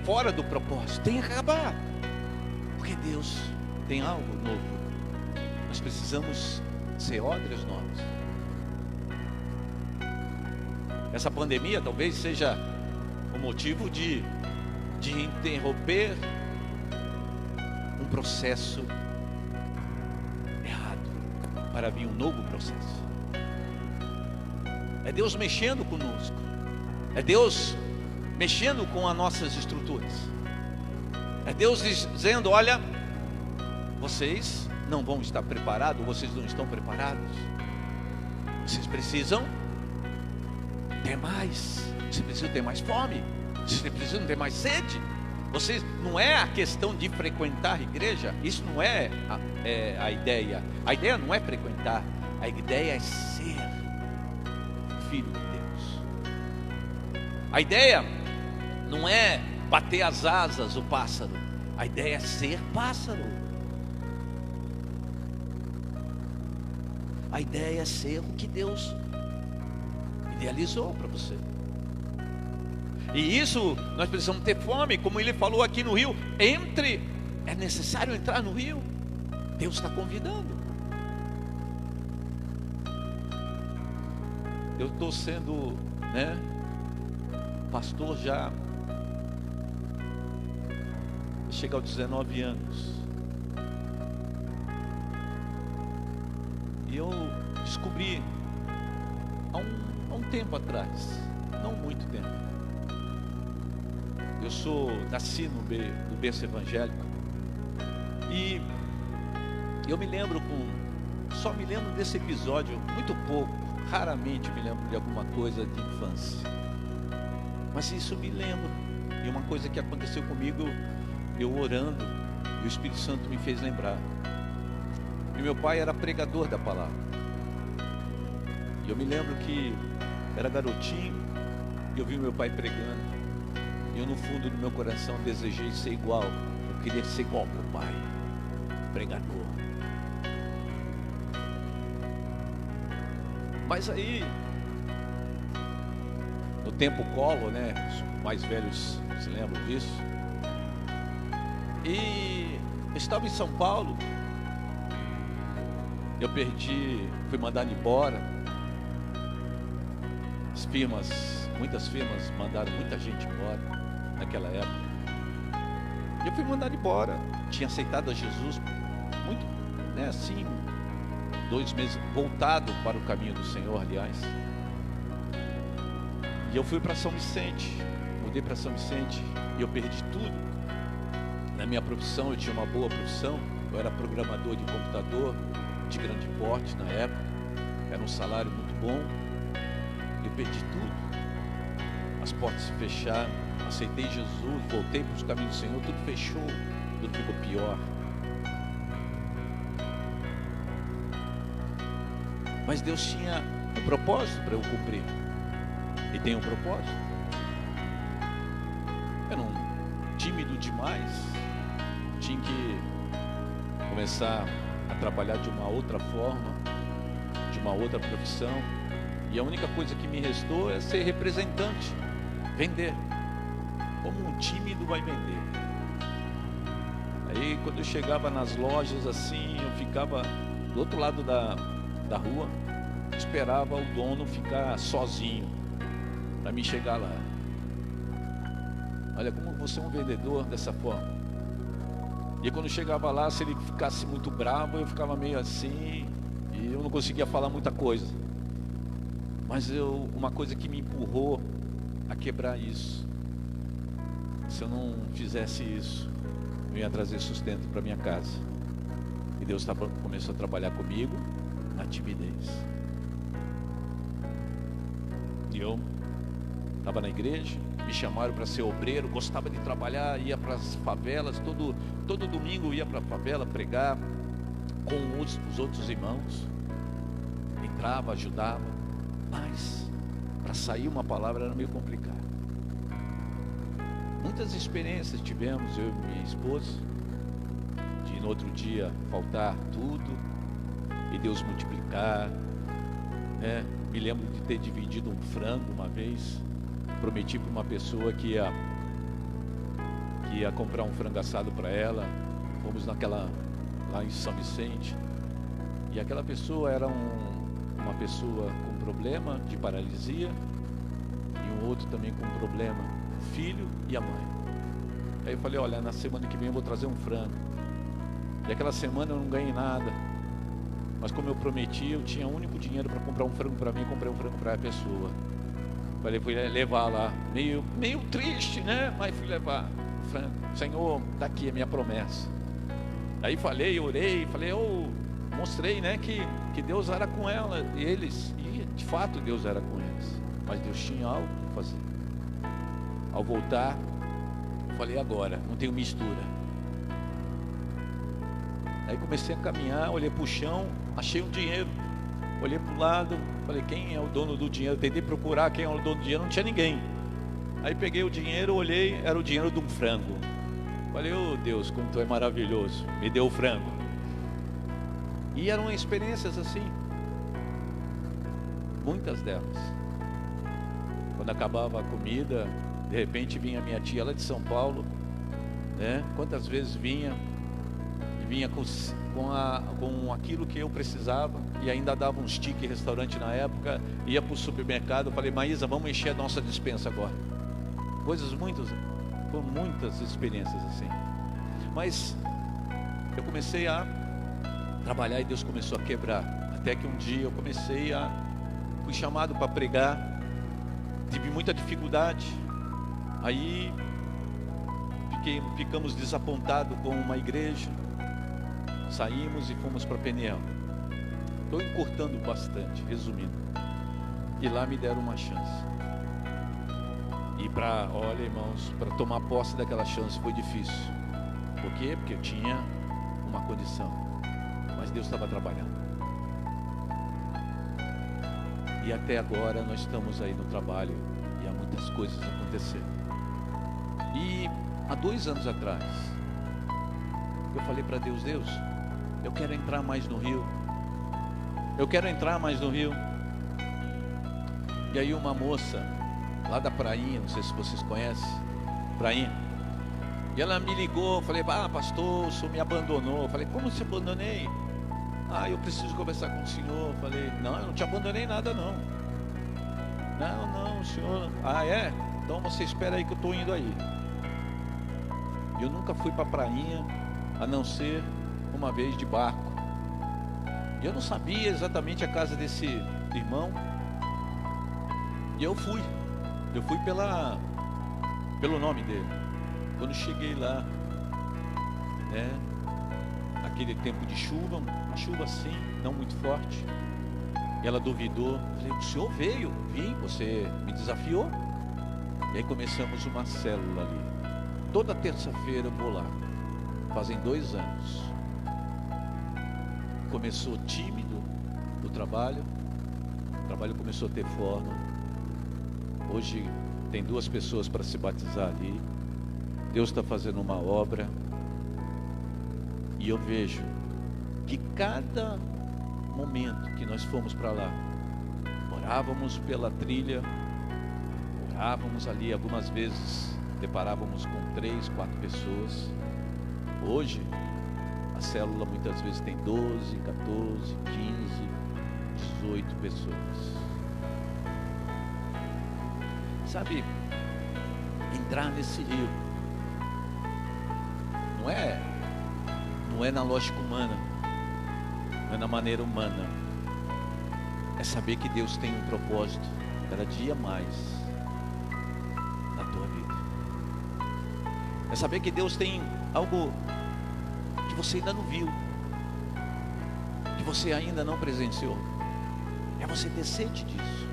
fora do propósito. Tem que acabar, porque Deus tem algo novo. Nós precisamos ser odres novos. Essa pandemia talvez seja o motivo de interromper um processo errado para vir um novo processo. É Deus mexendo conosco, é Deus mexendo com as nossas estruturas, é Deus dizendo, olha, vocês não vão estar preparados, vocês não estão preparados, vocês precisam ter mais, vocês precisam ter mais fome, vocês precisam ter mais sede. Vocês, não é a questão de frequentar a igreja, isso não é a ideia. A ideia não é frequentar, a ideia é ser filho de Deus. A ideia não é bater as asas o pássaro, a ideia é ser pássaro. A ideia é ser o que Deus idealizou para você. E isso nós precisamos ter fome, como ele falou aqui no rio. É necessário entrar no rio. Deus está convidando. Eu estou sendo, pastor já chega aos 19 anos. E eu descobri há um tempo atrás, não muito tempo. Eu nasci no berço evangélico. E eu só me lembro desse episódio muito pouco. Raramente me lembro de alguma coisa de infância. Mas isso me lembro. E uma coisa que aconteceu comigo, eu orando, e o Espírito Santo me fez lembrar. E meu pai era pregador da palavra. E eu me lembro que era garotinho, e eu vi meu pai pregando. E eu no fundo do meu coração desejei ser igual. Eu queria ser igual ao meu pai, pregador. Mas aí, no tempo Collor, os mais velhos se lembram disso. E eu estava em São Paulo. Eu fui mandado embora. Muitas firmas mandaram muita gente embora naquela época. E eu fui mandado embora. Tinha aceitado a Jesus muito, assim, 2 meses, voltado para o caminho do Senhor, aliás. E eu fui para São Vicente, mudei para São Vicente e eu perdi tudo. Na minha profissão, eu tinha uma boa profissão, eu era programador de computador, de grande porte na época, era um salário muito bom. Eu perdi tudo, as portas se fecharam, aceitei Jesus, voltei para os caminhos do Senhor, tudo fechou, tudo ficou pior. Mas Deus tinha um propósito para eu cumprir, e tem um propósito. Era tímido demais, tinha que começar a trabalhar de uma outra forma, de uma outra profissão. E a única coisa que me restou é ser representante, vender. Como um tímido vai vender? Aí quando eu chegava nas lojas assim, eu ficava do outro lado da rua, esperava o dono ficar sozinho para me chegar lá. Olha como você é um vendedor dessa forma. E quando eu chegava lá, se ele ficasse muito bravo, eu ficava meio assim, e eu não conseguia falar muita coisa. Mas uma coisa que me empurrou a quebrar isso se eu não fizesse isso, eu ia trazer sustento para minha casa. E Deus começou a trabalhar comigo na timidez. E eu estava na igreja, me chamaram para ser obreiro, gostava de trabalhar, ia para as favelas, todo domingo ia para a favela pregar com os outros irmãos, entrava, ajudava, mas para sair uma palavra era meio complicado. Muitas experiências tivemos, eu e minha esposa, de no outro dia faltar tudo e Deus multiplicar, né? Me lembro de ter dividido um frango uma vez, prometi para uma pessoa que ia comprar um frango assado para ela, fomos lá em São Vicente, e aquela pessoa era uma pessoa com problema de paralisia, e um outro também com problema, o filho e a mãe. Aí eu falei, olha, na semana que vem eu vou trazer um frango. E aquela semana eu não ganhei nada, mas como eu prometi, eu tinha o único dinheiro para comprar um frango para mim, comprei um frango para a pessoa. Falei, fui levar lá, meio triste, né? Mas fui levar o frango. Senhor, está aqui a minha promessa. Aí falei, orei, falei, mostrei, né, que Deus era com ela, e de fato Deus era com eles, mas Deus tinha algo para fazer. Ao voltar, falei, agora, não tenho mistura. Aí comecei a caminhar, olhei para o chão, achei um dinheiro, olhei para o lado, falei, quem é o dono do dinheiro? Tentei procurar quem é o dono do dinheiro, não tinha ninguém. Aí peguei o dinheiro, olhei, era o dinheiro de um frango. Falei, Deus, como tu é maravilhoso, me deu o frango. E eram experiências assim, muitas delas. Quando acabava a comida, de repente vinha minha tia lá de São Paulo, né? Quantas vezes vinha com aquilo que eu precisava, e ainda dava uns tickets restaurante na época, ia para o supermercado, falei, Maísa, vamos encher a nossa despensa agora. Foram muitas experiências assim. Mas eu comecei a trabalhar e Deus começou a quebrar. Até que um dia eu fui chamado para pregar, tive muita dificuldade. Aí ficamos desapontados com uma igreja, saímos e fomos para Peniel. Estou encurtando bastante, resumindo. E lá me deram uma chance. E olha, irmãos, para tomar posse daquela chance foi difícil. Por quê? Porque eu tinha uma condição, mas Deus estava trabalhando. E até agora nós estamos aí no trabalho e há muitas coisas acontecendo. E há 2 anos atrás, eu falei para Deus, eu quero entrar mais no rio. Eu quero entrar mais no rio. E aí uma moça lá da Prainha, não sei se vocês conhecem, Prainha. E ela me ligou, falei, pastor, o senhor me abandonou. Eu falei, como se abandonei? Eu preciso conversar com o senhor. Eu falei, não, eu não te abandonei nada não. Não, senhor. É? Então você espera aí que eu estou indo aí. Eu nunca fui para a Prainha, a não ser uma vez de barco. E eu não sabia exatamente a casa desse irmão. E eu fui pelo nome dele. Quando cheguei lá, né, aquele tempo de chuva, uma chuva assim, não muito forte, e ela duvidou. Falei, o senhor veio? Vim, você me desafiou. E aí começamos uma célula ali. Toda terça-feira eu vou lá. Fazem 2 anos. Começou tímido o trabalho começou a ter forma. Hoje tem 2 pessoas para se batizar ali. Deus está fazendo uma obra. E eu vejo que cada momento que nós fomos para lá, orávamos pela trilha, orávamos ali, algumas vezes deparávamos com 3, 4 pessoas. Hoje a célula muitas vezes tem 12, 14, 15, 18 pessoas. Sabe, entrar nesse rio não é na lógica humana, não é na maneira humana. É saber que Deus tem um propósito cada dia mais na tua vida. É saber que Deus tem algo que você ainda não viu, que você ainda não presenciou. É você ter sede disso,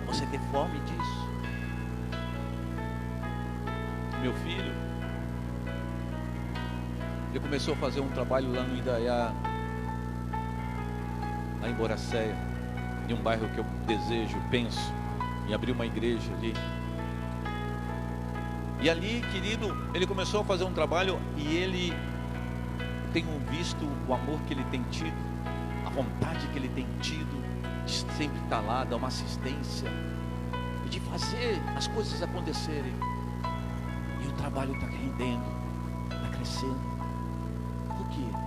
é você ter fome disso. Meu filho, ele começou a fazer um trabalho lá no Indaiá, lá em Boracéia, em um bairro que eu desejo, penso em abrir uma igreja ali. E ali, querido, ele começou a fazer um trabalho e ele tem visto o amor que ele tem tido, a vontade que ele tem tido de sempre estar lá, dar uma assistência e de fazer as coisas acontecerem. E o trabalho está rendendo, está crescendo. Por quê?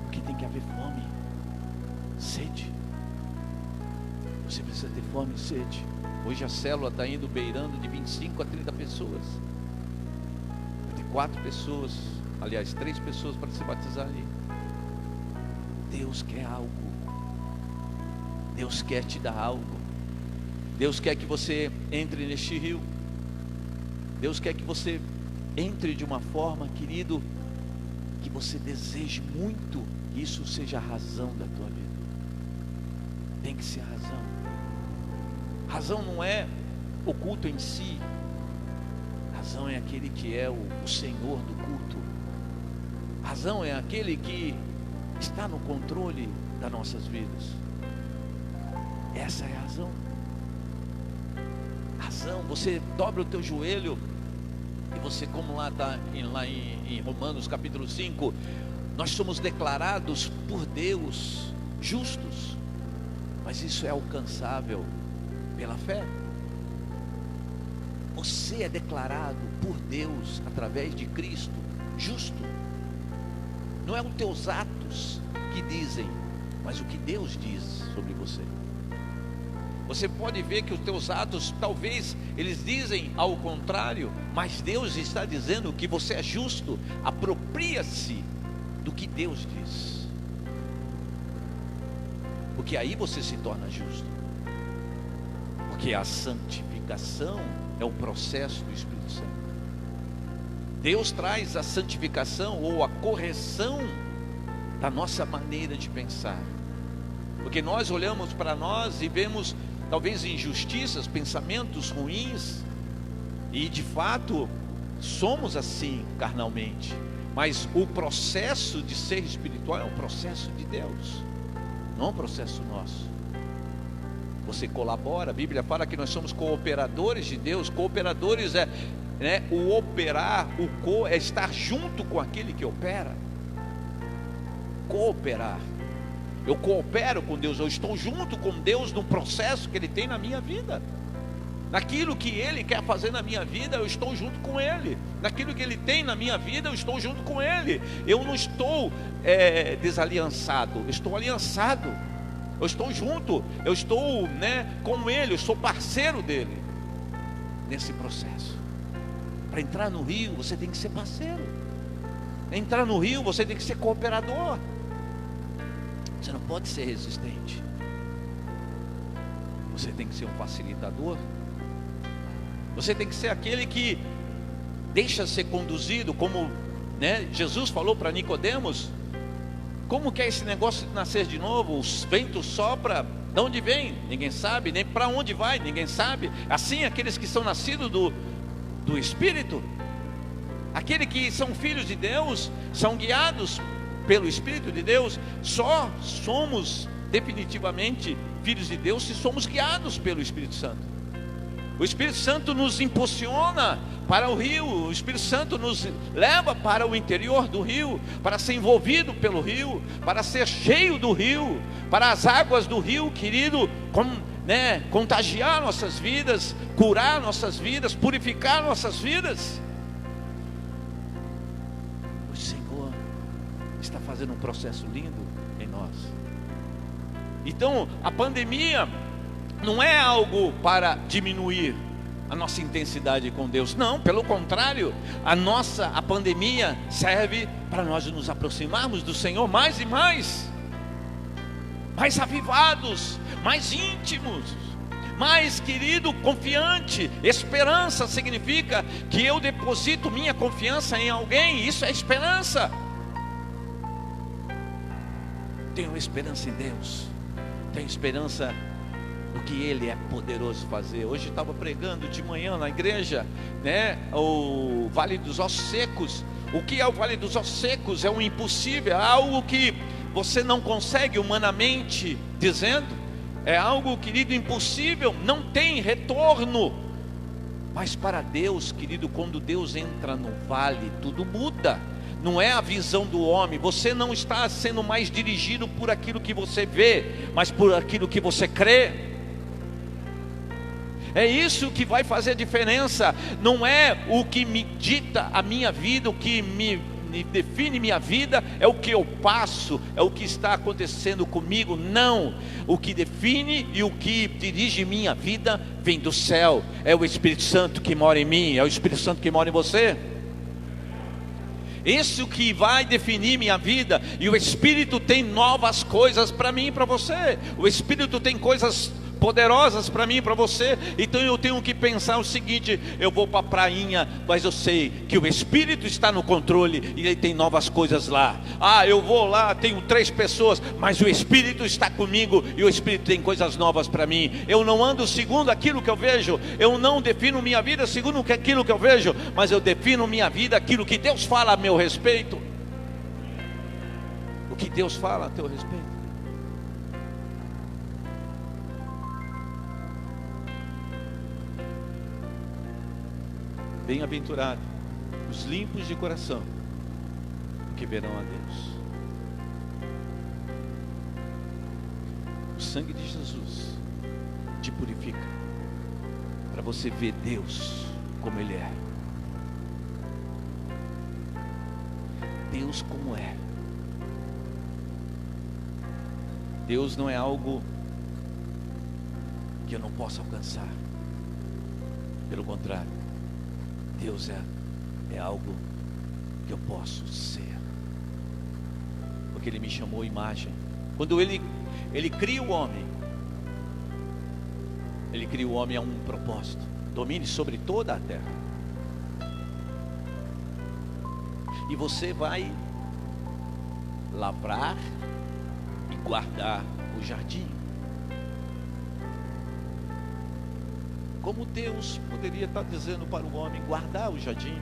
Porque tem que haver fome, sede. Você precisa ter fome e sede. Hoje a célula está indo beirando de 25 a 30 pessoas. Vai ter 4 pessoas, aliás 3 pessoas para se batizar ali. Deus quer algo. Deus quer te dar algo. Deus quer que você entre neste rio. Deus quer que você entre de uma forma, querido, que você deseje muito que isso seja a razão da tua vida. Tem que ser a razão. Razão não é o culto em si. Razão é aquele que é o Senhor do culto. Razão é aquele que está no controle das nossas vidas. Essa é a razão. Razão, você dobra o teu joelho e você, como lá está em Romanos capítulo 5, nós somos declarados por Deus justos, mas isso é alcançável pela fé. Você é declarado por Deus através de Cristo justo. Não é os teus atos que dizem, mas o que Deus diz sobre você. Você pode ver que os teus atos, talvez eles dizem ao contrário, mas Deus está dizendo que você é justo. Apropria-se do que Deus diz, porque aí você se torna justo. Porque a santificação é o processo do Espírito Santo. Deus traz a santificação ou a correção da nossa maneira de pensar. Porque nós olhamos para nós e vemos talvez injustiças, pensamentos ruins, e de fato somos assim carnalmente. Mas o processo de ser espiritual é um processo de Deus, não é um processo nosso. Você colabora, a Bíblia fala que nós somos cooperadores de Deus. Cooperadores o operar, é estar junto com aquele que opera. Cooperar. Eu coopero com Deus, eu estou junto com Deus no processo que Ele tem na minha vida. Naquilo que Ele quer fazer na minha vida, eu estou junto com Ele. Naquilo que Ele tem na minha vida, eu estou junto com Ele. Eu não estou desaliançado, eu estou aliançado. Eu estou junto, eu estou com Ele, eu sou parceiro dEle nesse processo. Para entrar no rio, você tem que ser parceiro. Entrar no rio, você tem que ser cooperador. Você não pode ser resistente. Você tem que ser um facilitador. Você tem que ser aquele que deixa ser conduzido, como Jesus falou para Nicodemos. Como que é esse negócio de nascer de novo? Os ventos sopram, de onde vem? Ninguém sabe, nem para onde vai, ninguém sabe. Assim, aqueles que são nascidos do Espírito, aqueles que são filhos de Deus, são guiados pelo Espírito de Deus. Só somos definitivamente filhos de Deus se somos guiados pelo Espírito Santo. O Espírito Santo nos impulsiona para o rio, o Espírito Santo nos leva para o interior do rio, para ser envolvido pelo rio, para ser cheio do rio, para as águas do rio, querido, contagiar nossas vidas, curar nossas vidas, purificar nossas vidas. O Senhor está fazendo um processo lindo em nós. Então, a pandemia não é algo para diminuir a nossa intensidade com Deus. Não, pelo contrário, a pandemia serve para nós nos aproximarmos do Senhor mais e mais avivados, mais íntimos, Mas, querido, confiante, esperança significa que eu deposito minha confiança em alguém. Isso é esperança. Tenho esperança em Deus. Tenho esperança no que Ele é poderoso fazer. Hoje estava pregando de manhã na igreja, né? O Vale dos Ossos Secos. O que é o Vale dos Ossos Secos? É um impossível, é algo que você não consegue humanamente dizendo. É algo, querido, impossível, não tem retorno. Mas para Deus, querido, quando Deus entra no vale, tudo muda. Não é a visão do homem. Você não está sendo mais dirigido por aquilo que você vê, mas por aquilo que você crê. É isso que vai fazer a diferença. Não é o que me dita a minha vida, o que me define minha vida, é o que eu passo, é o que está acontecendo comigo. Não, o que define e o que dirige minha vida vem do céu. É o Espírito Santo que mora em mim, é o Espírito Santo que mora em você. Isso que vai definir minha vida. E o Espírito tem novas coisas para mim e para você. O Espírito tem coisas poderosas para mim e para você. Então eu tenho que pensar o seguinte: eu vou para a prainha, mas eu sei que o Espírito está no controle e Ele tem novas coisas lá. Eu vou lá, tenho 3 pessoas, mas o Espírito está comigo e o Espírito tem coisas novas para mim. Eu não ando segundo aquilo que eu vejo, eu não defino minha vida segundo aquilo que eu vejo, mas eu defino minha vida aquilo que Deus fala a meu respeito. O que Deus fala a teu respeito. Bem-aventurado os limpos de coração, que verão a Deus. O sangue de Jesus te purifica para você ver Deus como Ele é. Deus como é. Deus não é algo que eu não possa alcançar. Pelo contrário, Deus é algo que eu posso ser, porque Ele me chamou à imagem. Quando Ele cria o homem, Ele cria o homem a um propósito: domine sobre toda a terra. E você vai lavrar e guardar o jardim. Como Deus poderia estar dizendo para o homem guardar o jardim?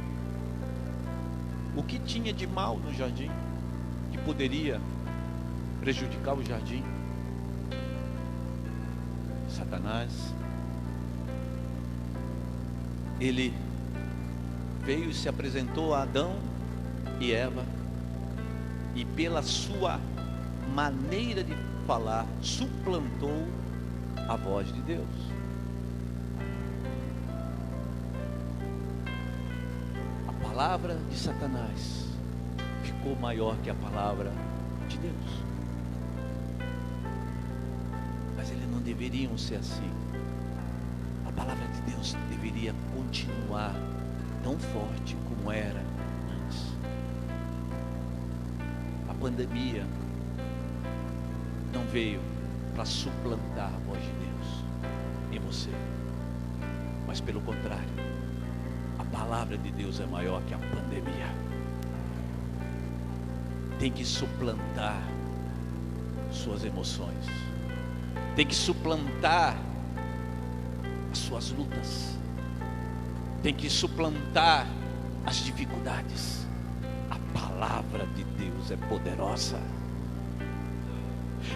O que tinha de mal no jardim que poderia prejudicar o jardim? Satanás, ele veio e se apresentou a Adão e Eva, e pela sua maneira de falar suplantou a voz de Deus. A palavra de Satanás ficou maior que a palavra de Deus. Mas eles não deveriam ser assim. A palavra de Deus deveria continuar tão forte como era antes. A pandemia não veio para suplantar a voz de Deus em você, mas pelo contrário, a palavra de Deus é maior que a pandemia. Tem que suplantar suas emoções, tem que suplantar as suas lutas, tem que suplantar as dificuldades. A palavra de Deus é poderosa.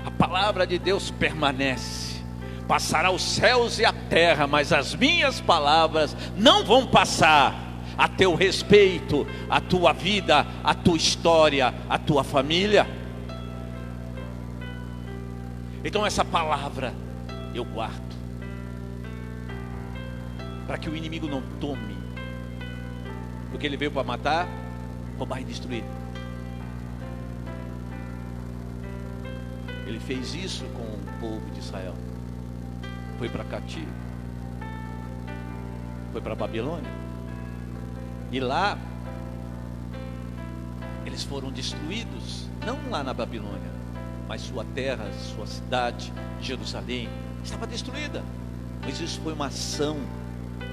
A palavra de Deus permanece. Passará os céus e a terra, mas as minhas palavras não vão passar. A teu respeito, a tua vida, a tua história, a tua família. Então essa palavra eu guardo, para que o inimigo não tome, porque ele veio para matar, roubar e destruir. Ele fez isso com o povo de Israel. Foi para cativo, foi para Babilônia, e lá eles foram destruídos, não lá na Babilônia, mas sua terra, sua cidade, Jerusalém, estava destruída. Mas isso foi uma ação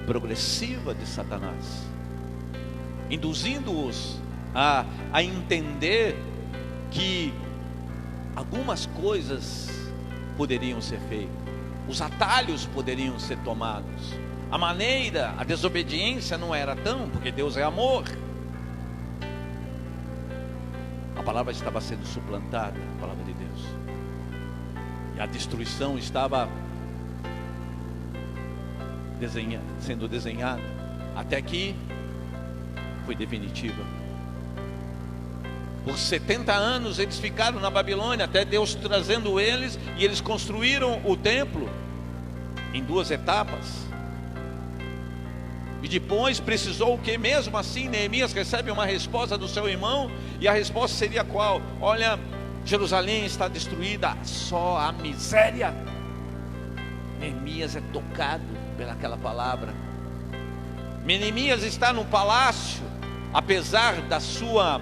progressiva de Satanás, induzindo-os a entender que algumas coisas poderiam ser feitas, os atalhos poderiam ser tomados, a maneira, a desobediência não era tão, porque Deus é amor. A palavra estava sendo suplantada, a palavra de Deus, e a destruição estava sendo desenhada, até que foi definitiva. Por 70 anos eles ficaram na Babilônia, até Deus trazendo eles, e eles construíram o templo em 2 etapas. E depois precisou que, mesmo assim, Neemias recebe uma resposta do seu irmão, e a resposta seria qual? Olha, Jerusalém está destruída, só a miséria. Neemias é tocado pelaquela palavra. Neemias está no palácio, apesar da sua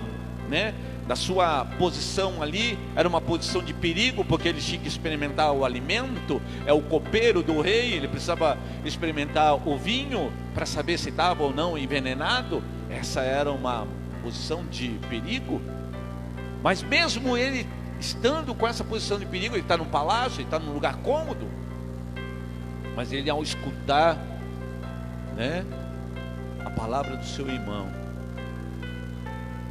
posição ali, era uma posição de perigo, porque ele tinha que experimentar o alimento, é o copeiro do rei, ele precisava experimentar o vinho, para saber se estava ou não envenenado. Essa era uma posição de perigo, mas mesmo ele estando com essa posição de perigo, ele está no palácio, ele está num lugar cômodo, mas ele, ao escutar, a palavra do seu irmão,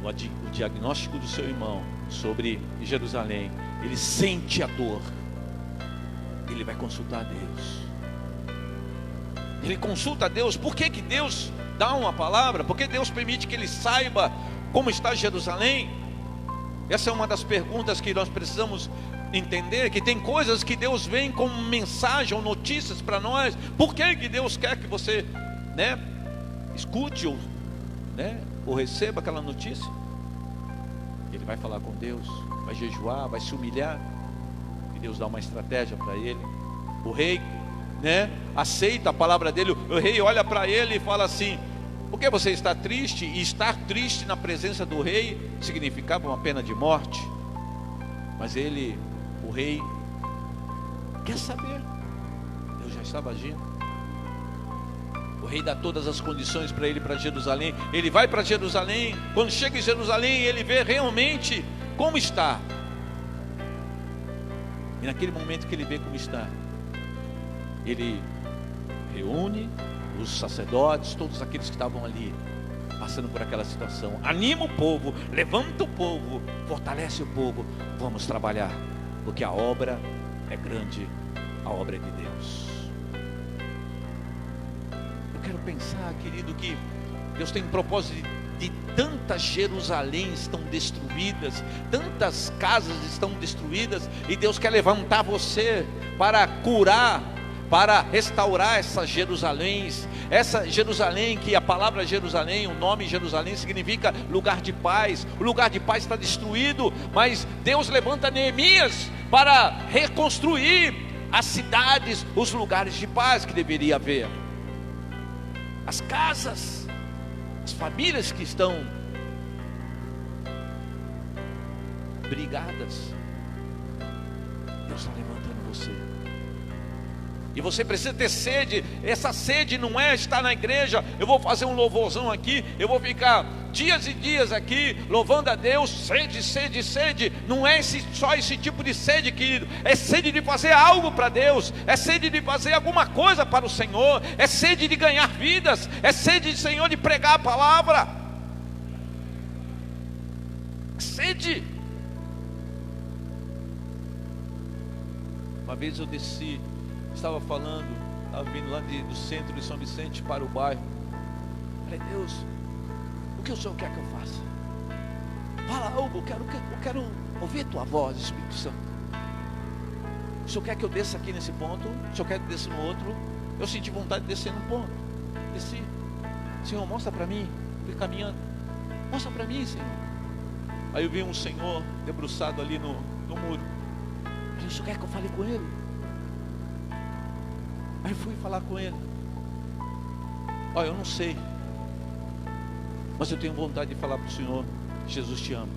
o diagnóstico do seu irmão sobre Jerusalém, ele sente a dor, ele vai consultar a Deus. Ele consulta a Deus. Por que Deus dá uma palavra? Por que Deus permite que ele saiba como está Jerusalém? Essa é uma das perguntas que nós precisamos entender, que tem coisas que Deus vem como mensagem ou notícias para nós. Por que Deus quer que você escute ou receba aquela notícia? Ele vai falar com Deus, vai jejuar, vai se humilhar, e Deus dá uma estratégia para ele. O rei aceita a palavra dele. O rei olha para ele e fala assim: por que você está triste? E estar triste na presença do rei significava uma pena de morte. Mas o rei quer saber. Deus já estava agindo. O rei dá todas as condições para ele ir para Jerusalém. Ele vai para Jerusalém. Quando chega em Jerusalém, ele vê realmente como está. E naquele momento que ele vê como está, ele reúne os sacerdotes, todos aqueles que estavam ali, passando por aquela situação. Anima o povo, levanta o povo, fortalece o povo. Vamos trabalhar, porque a obra é grande, a obra é de Deus. Quero pensar, querido, que Deus tem um propósito de tantas Jerusalém estão destruídas, tantas casas estão destruídas, e Deus quer levantar você para curar, para restaurar essas Jerusaléns. Essa Jerusalém, que a palavra Jerusalém, o nome Jerusalém significa lugar de paz. O lugar de paz está destruído, mas Deus levanta Neemias para reconstruir as cidades, os lugares de paz que deveria haver. As casas, as famílias que estão brigadas, Deus está levantando você. E você precisa ter sede. Essa sede não é estar na igreja, eu vou fazer um louvorzão aqui, eu vou ficar dias e dias aqui louvando a Deus. Sede, sede, sede. Não é só esse tipo de sede, querido. É sede de fazer algo para Deus, é sede de fazer alguma coisa para o Senhor, é sede de ganhar vidas, é sede, Senhor, de pregar a palavra. Sede. Uma vez eu desci, estava falando, estava vindo lá do centro de São Vicente para o bairro. Falei: Deus, o que o Senhor quer que eu faça? Fala algo, eu quero ouvir tua voz, Espírito Santo. O Senhor quer que eu desça aqui nesse ponto? O Senhor quer que eu desça no outro? Eu senti vontade de descer num ponto. Desci. Senhor, mostra para mim. Fui caminhando. Mostra para mim, Senhor. Aí eu vi um senhor debruçado ali no muro. Falei: o Senhor quer que eu fale com ele? Aí fui falar com ele. Olha, eu não sei, mas eu tenho vontade de falar para o Senhor: Jesus te ama.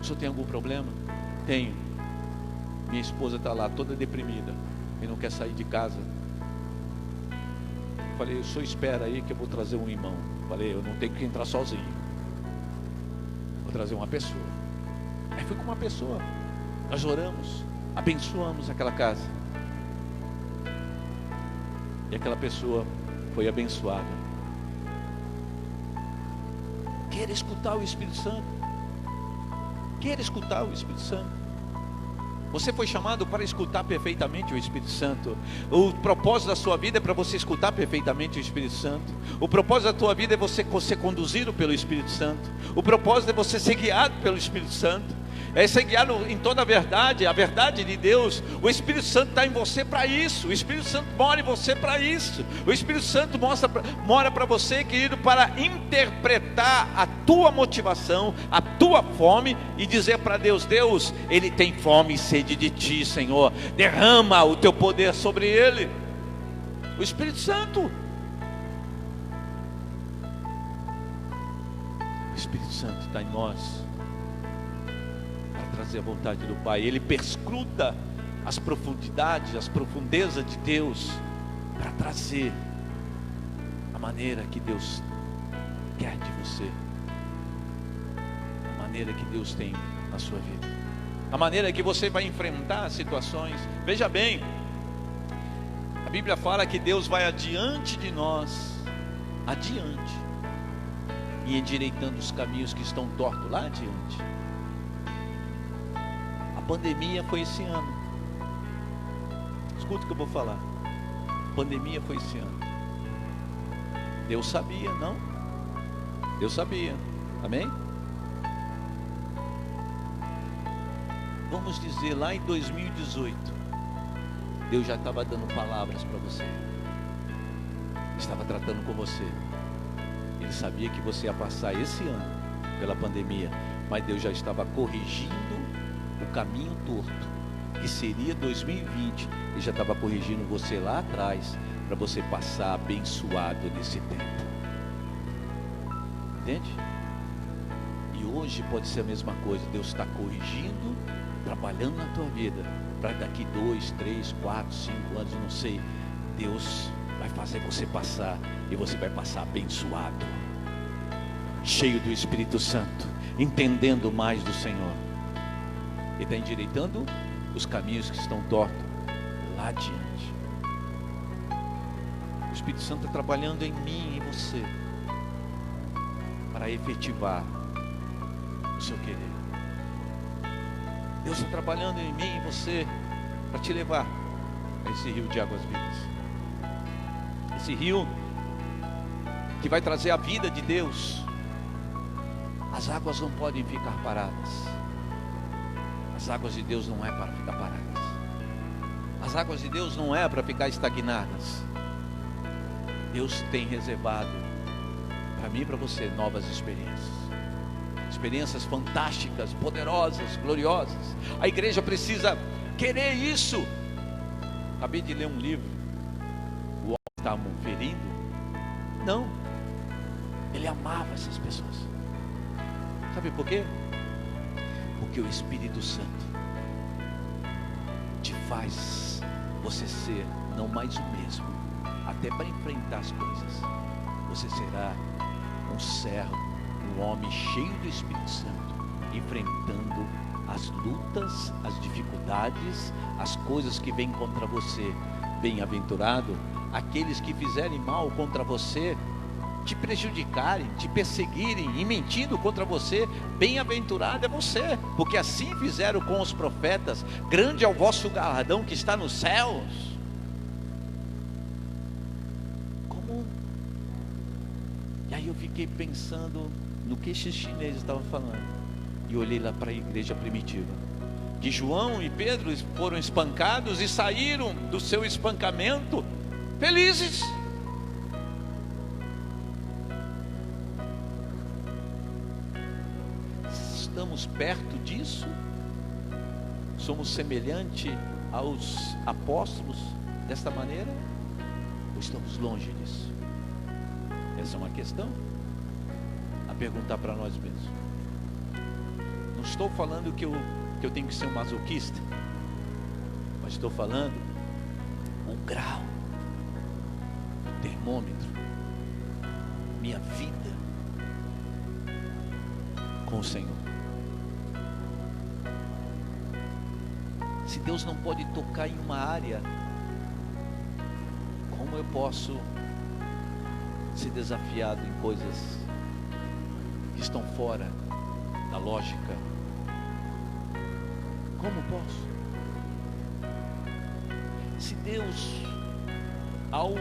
O Senhor tem algum problema? Tenho. Minha esposa está lá toda deprimida e não quer sair de casa. falei, o senhor espera aí que eu vou trazer um irmão. Falei, eu não tenho que entrar sozinho. Vou trazer uma pessoa. Aí fui com uma pessoa. Nós oramos, abençoamos aquela casa. E aquela pessoa foi abençoada. Quer escutar o Espírito Santo? Quer escutar o Espírito Santo? Você foi chamado para escutar perfeitamente o Espírito Santo. O propósito da sua vida é para você escutar perfeitamente o Espírito Santo. O propósito da tua vida é você ser conduzido pelo Espírito Santo. O propósito é você ser guiado pelo Espírito Santo. É ser guiado em toda a verdade de Deus. O Espírito Santo está em você para isso. O Espírito Santo mora em você para isso. O Espírito Santo mora para você, querido, para interpretar a tua motivação, a tua fome, e dizer para Deus: Deus, Ele tem fome e sede de Ti, Senhor. Derrama o Teu poder sobre Ele. O Espírito Santo. O Espírito Santo está em nós trazer a vontade do Pai. Ele perscruta as profundidades, as profundezas de Deus, para trazer a maneira que Deus quer de você, a maneira que Deus tem na sua vida, a maneira que você vai enfrentar situações. Veja bem, a Bíblia fala que Deus vai adiante de nós, adiante, e endireitando os caminhos que estão tortos lá adiante. A pandemia foi esse ano. Escuta o que eu vou falar. A pandemia foi esse ano. Deus sabia, não? Deus sabia. Amém? Vamos dizer, lá em 2018, Deus já estava dando palavras para você. Estava tratando com você. Ele sabia que você ia passar esse ano pela pandemia, mas Deus já estava corrigindo o caminho torto, que seria 2020. Ele já estava corrigindo você lá atrás, para você passar abençoado nesse tempo. Entende? E hoje pode ser a mesma coisa. Deus está corrigindo, trabalhando na tua vida, para daqui 2, 3, 4, 5 anos, não sei, Deus vai fazer você passar, e você vai passar abençoado, cheio do Espírito Santo, entendendo mais do Senhor. Ele está endireitando os caminhos que estão tortos lá adiante. O Espírito Santo está trabalhando em mim e em você, para efetivar o seu querer. Deus está trabalhando em mim e em você, para te levar a esse rio de águas vivas. Esse rio que vai trazer a vida de Deus. As águas não podem ficar paradas. As águas de Deus não é para ficar paradas. As águas de Deus não é para ficar estagnadas. Deus tem reservado para mim e para você novas experiências. Experiências fantásticas, poderosas, gloriosas. A igreja precisa querer isso. Acabei de ler um livro. O homem estava ferindo? Não. Ele amava essas pessoas. Sabe por quê? Porque o Espírito Santo te faz você ser não mais o mesmo, até para enfrentar as coisas. Você será um servo, um homem cheio do Espírito Santo, enfrentando as lutas, as dificuldades, as coisas que vêm contra você. Bem-aventurado aqueles que fizerem mal contra você, te prejudicarem, te perseguirem e mentindo contra você. Bem-aventurado é você, porque assim fizeram com os profetas. Grande é o vosso galardão que está nos céus. Como? E aí eu fiquei pensando no que esses chineses estavam falando, e olhei lá para a igreja primitiva, que João e Pedro foram espancados e saíram do seu espancamento felizes. Estamos perto disso? Somos semelhantes aos apóstolos desta maneira? Ou estamos longe disso? Essa é uma questão a perguntar para nós mesmos. Não estou falando que eu tenho que ser um masoquista, mas estou falando o grau termômetro, minha vida com o Senhor. Se Deus não pode tocar em uma área, como eu posso ser desafiado em coisas que estão fora da lógica? Como posso? Se Deus, ao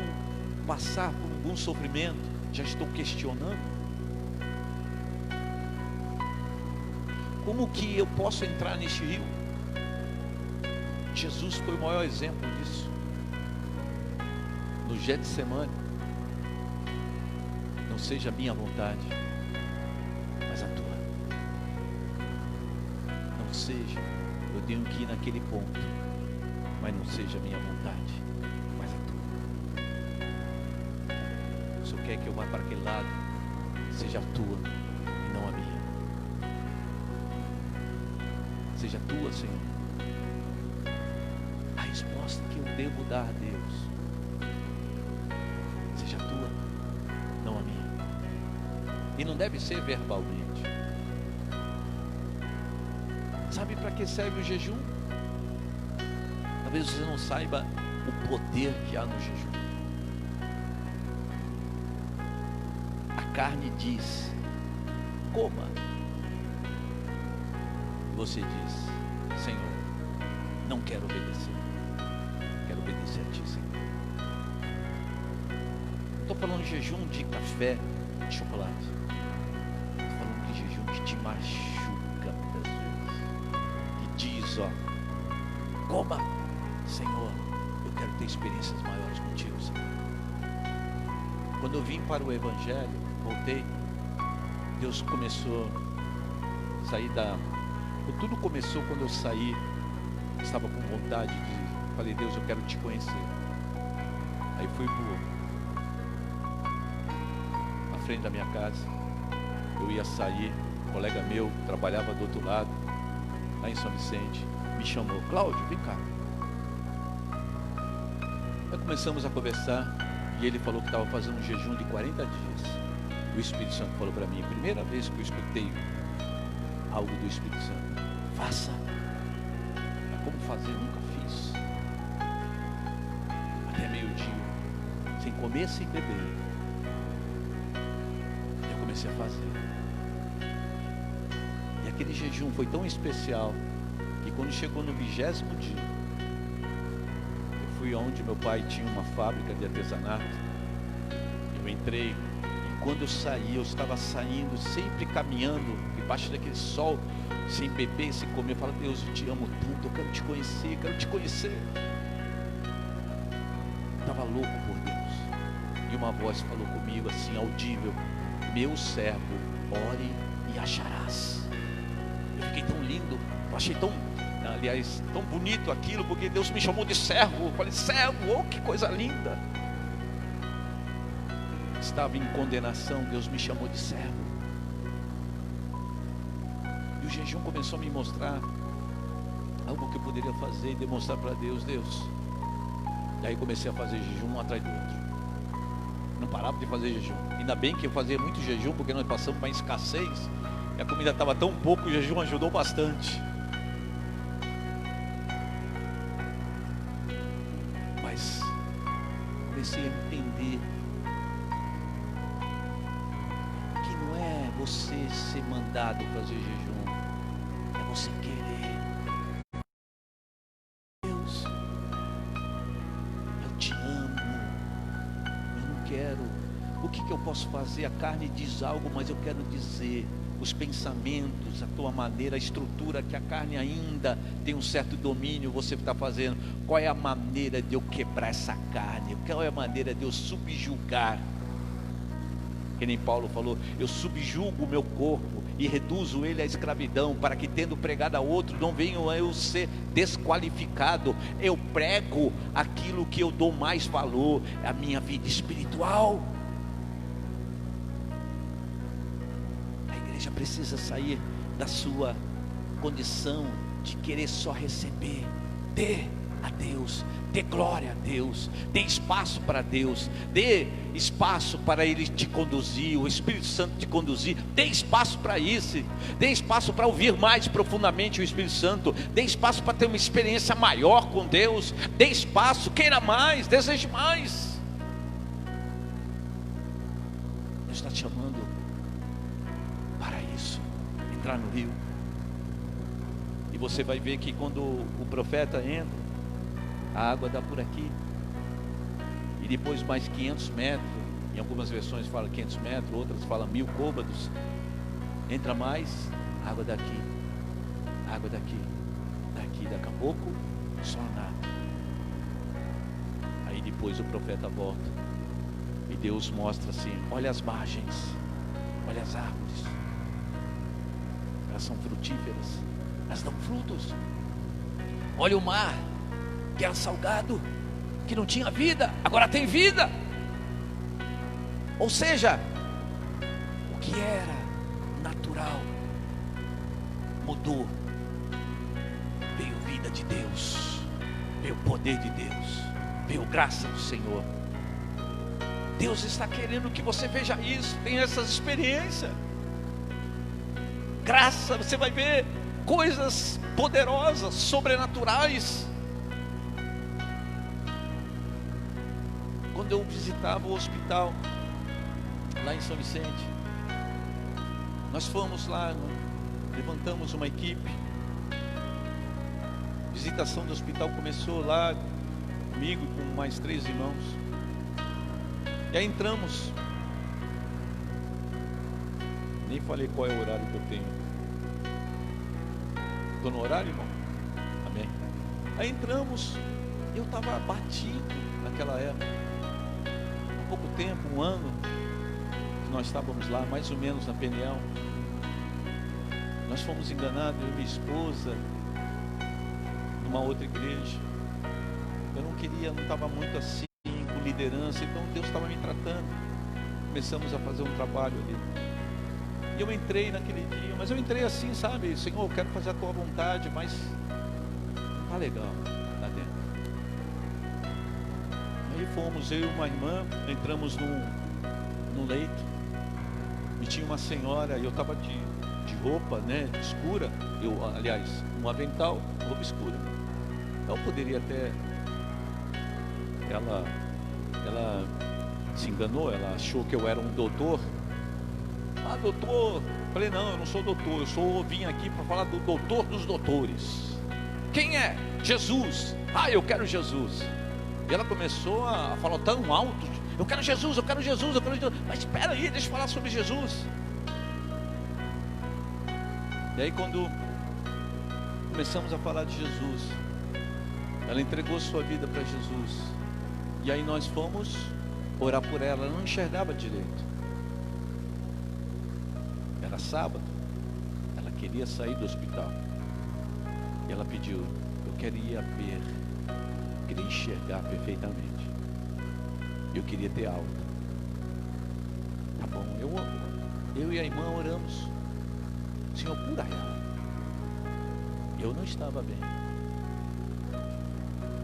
passar por algum sofrimento, já estou questionando, como que eu posso entrar neste rio? Jesus foi o maior exemplo disso. No Getsemane, não seja a minha vontade, mas a tua. Não seja, eu tenho que ir naquele ponto, mas não seja a minha vontade, mas a tua. O Senhor quer que eu vá para aquele lado, seja a tua e não a minha. Seja a tua, Senhor. A resposta que eu devo dar a Deus seja a tua, não a minha. E não deve ser verbalmente. Sabe para que serve o jejum? Talvez você não saiba o poder que há no jejum. A carne diz: coma. E você diz: Senhor, não quero obedecer. Quero obedecer a ti, Senhor. Não estou falando de jejum de café, de chocolate. Estou falando de jejum que te machuca muitas vezes. Que diz, ó, coma, Senhor, eu quero ter experiências maiores contigo, Senhor. Quando eu vim para o Evangelho, voltei, Deus começou a sair da... Tudo começou quando eu saí, estava com vontade de... Falei, Deus, eu quero te conhecer. Aí fui na frente da minha casa. Eu ia sair, um colega meu trabalhava do outro lado, lá em São Vicente, me chamou: Cláudio, vem cá. Aí começamos a conversar e ele falou que estava fazendo um jejum de 40 dias. O Espírito Santo falou para mim, primeira vez que eu escutei algo do Espírito Santo: faça. Mas como fazer? Nunca fiz. Até meio-dia, sem comer, sem beber, eu comecei a fazer. E aquele jejum foi tão especial que quando chegou no 20º dia, eu fui onde meu pai tinha uma fábrica de artesanato. Eu entrei, e quando eu saí, eu estava saindo, sempre caminhando debaixo daquele sol, sem beber, sem comer. Eu falo: Deus, eu te amo tanto, eu quero te conhecer, quero te conhecer. Eu estava louco por Deus. E uma voz falou comigo assim, audível: meu servo, ore e acharás. Eu fiquei tão lindo, eu achei tão, aliás, tão bonito aquilo, porque Deus me chamou de servo. Eu falei: servo, oh, que coisa linda. Estava em condenação, Deus me chamou de servo. E o jejum começou a me mostrar algo que eu poderia fazer e demonstrar para Deus: Deus. E aí comecei a fazer jejum um atrás do outro. Não parava de fazer jejum. Ainda bem que eu fazia muito jejum, porque nós passamos uma escassez e a comida estava tão pouco, o jejum ajudou bastante. Mas comecei a entender que não é você ser mandado fazer jejum, é você querer. Deus, eu te amo, eu não quero. O que eu posso fazer? A carne diz algo, mas eu quero dizer os pensamentos, a tua maneira, a estrutura que a carne ainda tem um certo domínio. Você está fazendo. Qual é a maneira de eu quebrar essa carne? Qual é a maneira de eu subjugar? Que nem Paulo falou: eu subjugo o meu corpo e reduzo ele à escravidão, para que, tendo pregado a outro, não venham a eu ser desqualificado. Eu prego aquilo que eu dou mais valor, a minha vida espiritual. A igreja precisa sair da sua condição de querer só receber, ter a Deus, dê glória a Deus, dê espaço para Deus, dê espaço para Ele te conduzir, o Espírito Santo te conduzir, dê espaço para isso, dê espaço para ouvir mais profundamente o Espírito Santo, dê espaço para ter uma experiência maior com Deus, dê espaço, queira mais, deseje mais. Deus está te chamando para isso, entrar no rio. E você vai ver que quando o profeta entra, a água dá por aqui, e depois mais 500 metros, em algumas versões fala 500 metros, outras falam 1000 côvados, entra mais, água daqui, daqui a pouco, só nada. Aí depois o profeta volta, e Deus mostra assim, olha as margens, olha as árvores, elas são frutíferas, elas dão frutos. Olha o mar, que era salgado, que não tinha vida, agora tem vida. Ou seja, o que era natural mudou. Veio vida de Deus, veio poder de Deus, veio graça do Senhor. Deus está querendo que você veja isso, tenha essas experiências. Graça, você vai ver coisas poderosas, sobrenaturais. Quando eu visitava o hospital lá em São Vicente, nós fomos lá, levantamos uma equipe. A visitação do hospital começou lá comigo e com mais 3 irmãos. E aí entramos. Nem falei qual é o horário que eu tenho. Estou no horário, irmão? Amém. Aí entramos. Eu estava batido naquela época. Há pouco tempo, 1 ano, que nós estávamos lá, mais ou menos na Peniel. Nós fomos enganados, eu e minha esposa, numa outra igreja. Eu não queria, não estava muito assim, com liderança, então Deus estava me tratando. Começamos a fazer um trabalho ali. E eu entrei naquele dia, mas eu entrei assim, sabe? Senhor, eu quero fazer a tua vontade, mas não está legal lá dentro. Aí fomos, eu e uma irmã, entramos num leito, e tinha uma senhora, e eu estava de roupa, né, escura, aliás, um avental, roupa escura. Então eu poderia até, ela se enganou, ela achou que eu era um doutor. Ah, doutor, falei, não, eu não sou doutor, eu vim aqui para falar do doutor dos doutores. Quem é? Jesus. Ah, eu quero Jesus. E ela começou a falar tão alto, eu quero Jesus, eu quero Jesus, eu quero Jesus. Mas espera aí, deixa eu falar sobre Jesus. E aí quando começamos a falar de Jesus, ela entregou sua vida para Jesus. E aí nós fomos orar por ela, ela não enxergava direito. Era sábado, ela queria sair do hospital. E ela pediu, eu queria ver, eu queria enxergar perfeitamente. Eu queria ter alta. Tá bom, eu e a irmã oramos. Senhor, cura ela. Eu não estava bem,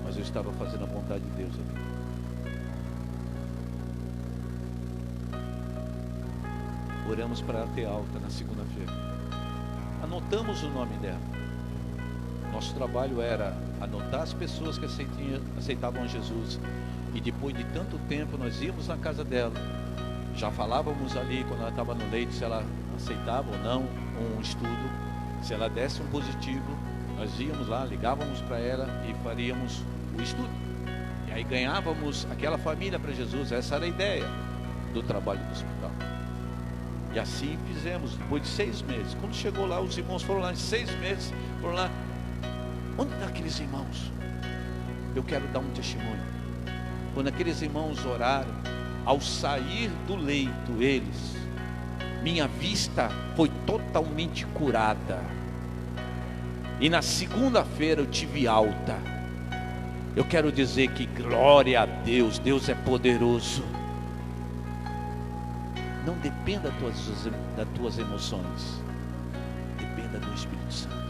mas eu estava fazendo a vontade de Deus ali. Oramos para ela ter alta na segunda-feira. Anotamos o nome dela. Nosso trabalho era anotar as pessoas que aceitavam a Jesus. E depois de tanto tempo nós íamos na casa dela. Já falávamos ali quando ela estava no leito se ela aceitava ou não um estudo. Se ela desse um positivo, nós íamos lá, ligávamos para ela e faríamos o estudo. E aí ganhávamos aquela família para Jesus. Essa era a ideia do trabalho do hospital. E assim fizemos, depois de 6 meses. Quando chegou lá, os irmãos foram lá, em 6 meses, foram lá. Onde estão aqueles irmãos? Eu quero dar um testemunho. Quando aqueles irmãos oraram, ao sair do leito, minha vista foi totalmente curada. E na segunda-feira eu tive alta. Eu quero dizer que glória a Deus, Deus é poderoso. Não dependa das tuas emoções, dependa do Espírito Santo.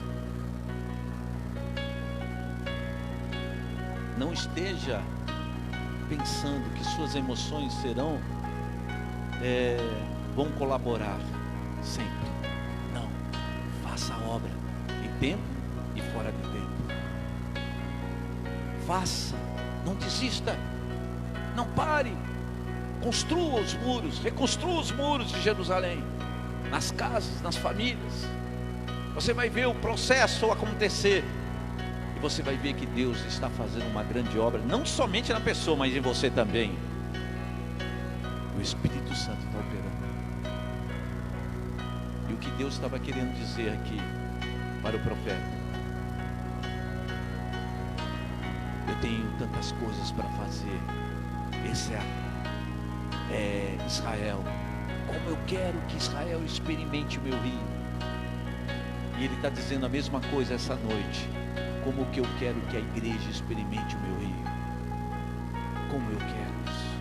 Não esteja pensando que suas emoções vão colaborar sempre. Não, faça a obra em tempo e fora de tempo. Faça, não desista, não pare. Construa os muros, reconstrua os muros de Jerusalém, nas casas, nas famílias. Você vai ver o processo acontecer, e você vai ver que Deus está fazendo uma grande obra, não somente na pessoa, mas em você também. O Espírito Santo está operando. E o que Deus estava querendo dizer aqui para o profeta: eu tenho tantas coisas para fazer. Esse é Israel. Como eu quero que Israel experimente o meu rio. E Ele está dizendo a mesma coisa essa noite. Como que eu quero que a igreja experimente o meu rio. Como eu quero isso.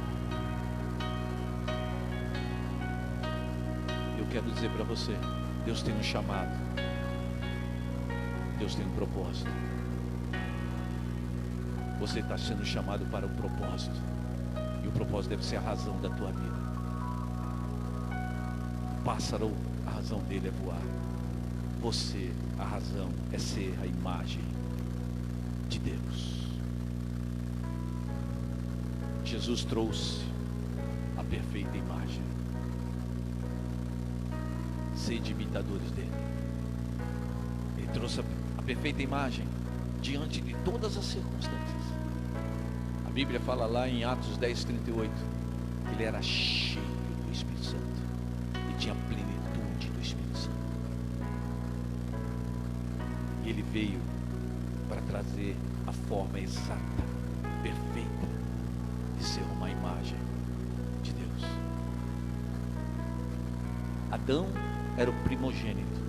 Eu quero dizer para você: Deus tem um chamado. Deus tem um propósito. Você está sendo chamado para o propósito. E o propósito deve ser a razão da tua vida. O pássaro, a razão dele é voar. Você, a razão é ser a imagem de Deus. Jesus trouxe a perfeita imagem. Sede imitadores dele. Ele trouxe a perfeita imagem diante de todas as circunstâncias. A Bíblia fala lá em Atos 10:38, ele era cheio do Espírito Santo e tinha plenitude do Espírito Santo. E ele veio para trazer a forma exata, perfeita de ser uma imagem de Deus. Adão era o primogênito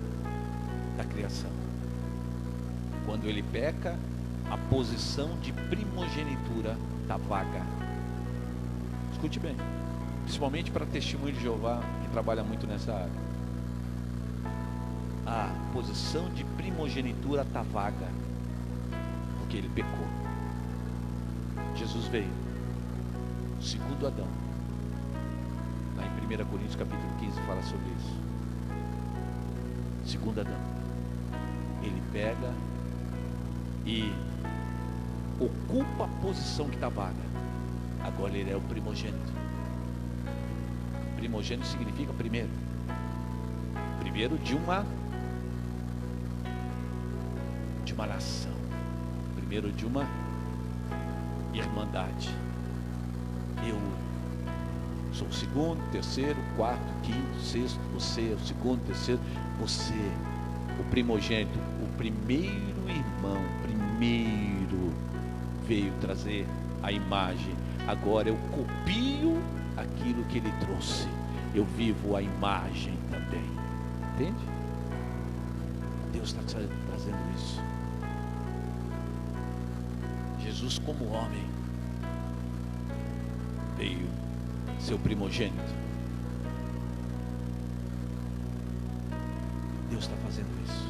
da criação. Quando ele peca, a posição de primogenitura está vaga. Escute bem, principalmente para testemunho de Jeová, que trabalha muito nessa área. A posição de primogenitura está vaga, porque ele pecou. Jesus veio, o segundo Adão. Lá em 1 Coríntios capítulo 15 fala sobre isso. Segundo Adão, ele pega e ocupa a posição que está vaga. Agora ele é o primogênito. Primogênito significa primeiro. Primeiro de uma nação. Primeiro de uma irmandade. Eu sou o segundo, terceiro, quarto, quinto, sexto. Você é o segundo, terceiro. Você, o primogênito, o primeiro irmão, primeiro veio trazer a imagem. Agora eu copio aquilo que ele trouxe. Eu vivo a imagem também. Entende? Deus está trazendo isso. Jesus, como homem, veio ser o primogênito. Deus está fazendo isso.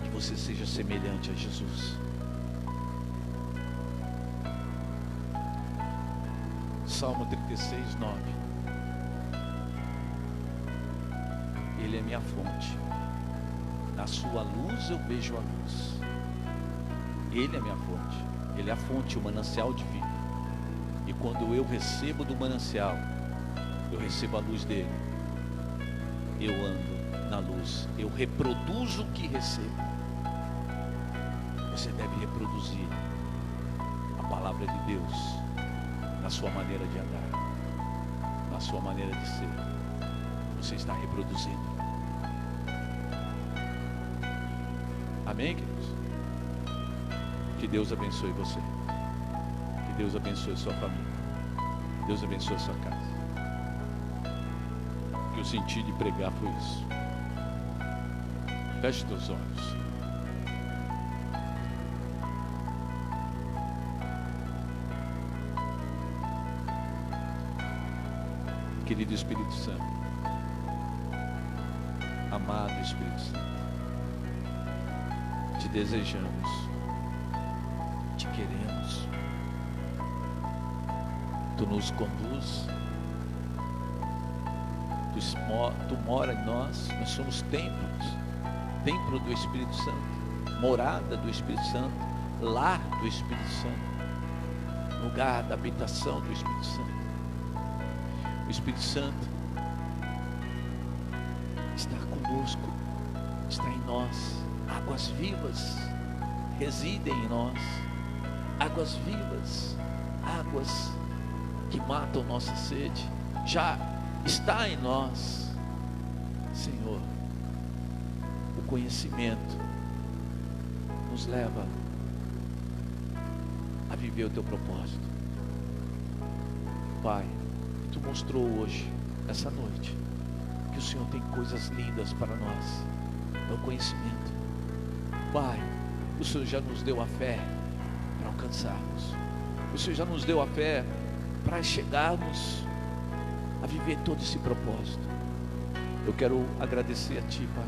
Que você seja semelhante a Jesus. Salmo 36, 9. Ele é minha fonte. Na sua luz eu vejo a luz. Ele é minha fonte. Ele é a fonte, o manancial de vida. E quando eu recebo do manancial, eu recebo a luz dele. Eu ando na luz. Eu reproduzo o que recebo. Você deve reproduzir a palavra de Deus na sua maneira de andar, na sua maneira de ser. Você está reproduzindo. Amém, queridos? Que Deus abençoe você. Que Deus abençoe sua família. Que Deus abençoe sua casa. O que eu senti de pregar foi isso. Feche teus olhos. Querido Espírito Santo, amado Espírito Santo, te desejamos te queremos. Tu nos conduz, tu mora em nós somos templo do Espírito Santo, morada do Espírito Santo, lar do Espírito Santo, lugar da habitação do Espírito Santo. O Espírito Santo está conosco, está em nós. Águas vivas residem em nós, águas vivas, águas que matam nossa sede, já está em nós. Senhor, o conhecimento nos leva a viver o teu propósito. Pai, tu mostrou hoje, essa noite, que o Senhor tem coisas lindas para nós. É o conhecimento. Pai, o Senhor já nos deu a fé para alcançarmos. O Senhor já nos deu a fé para chegarmos a viver todo esse propósito. Eu quero agradecer a Ti, Pai,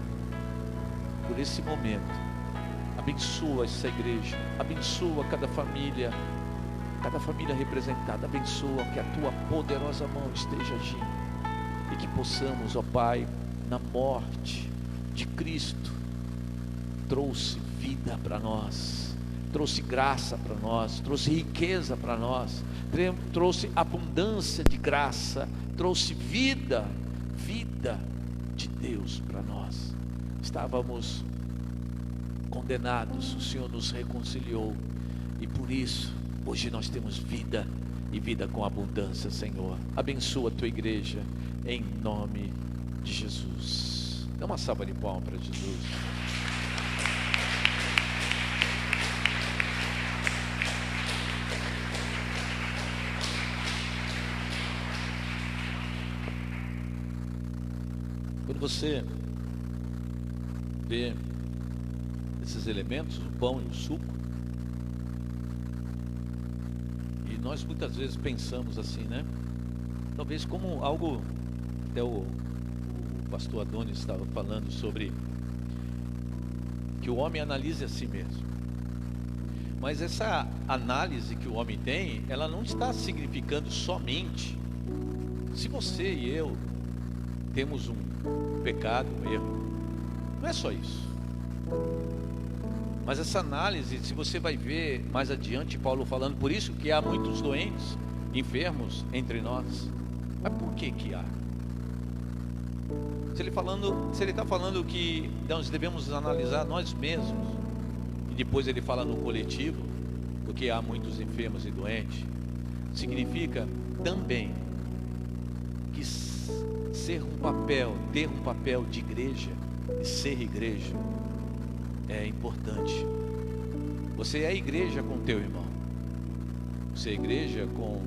por esse momento. Abençoa essa igreja, abençoa cada família representada, abençoa que a Tua poderosa mão esteja agindo e que possamos, ó Pai, na morte de Cristo, trouxe vida para nós, trouxe graça para nós, trouxe riqueza para nós, trouxe abundância de graça, trouxe vida de Deus para nós. Estávamos condenados, o Senhor nos reconciliou e por isso hoje nós temos vida e vida com abundância. Senhor, abençoa a Tua igreja em nome de Jesus. Dá uma salva de palmas para Jesus. Quando você vê esses elementos, o pão e o suco, e nós muitas vezes pensamos assim, né? Talvez como algo, até o pastor Adonis estava falando sobre que o homem analise a si mesmo. Mas essa análise que o homem tem, ela não está significando somente se você e eu temos um pecado, um erro. Não é só isso. Mas essa análise, se você vai ver mais adiante, Paulo falando, por isso que há muitos doentes, enfermos entre nós. Mas por que há? Se ele está falando que nós devemos analisar nós mesmos, e depois ele fala no coletivo, porque há muitos enfermos e doentes, significa também que ter um papel de igreja e ser igreja é importante. Você é igreja com teu irmão, você é igreja com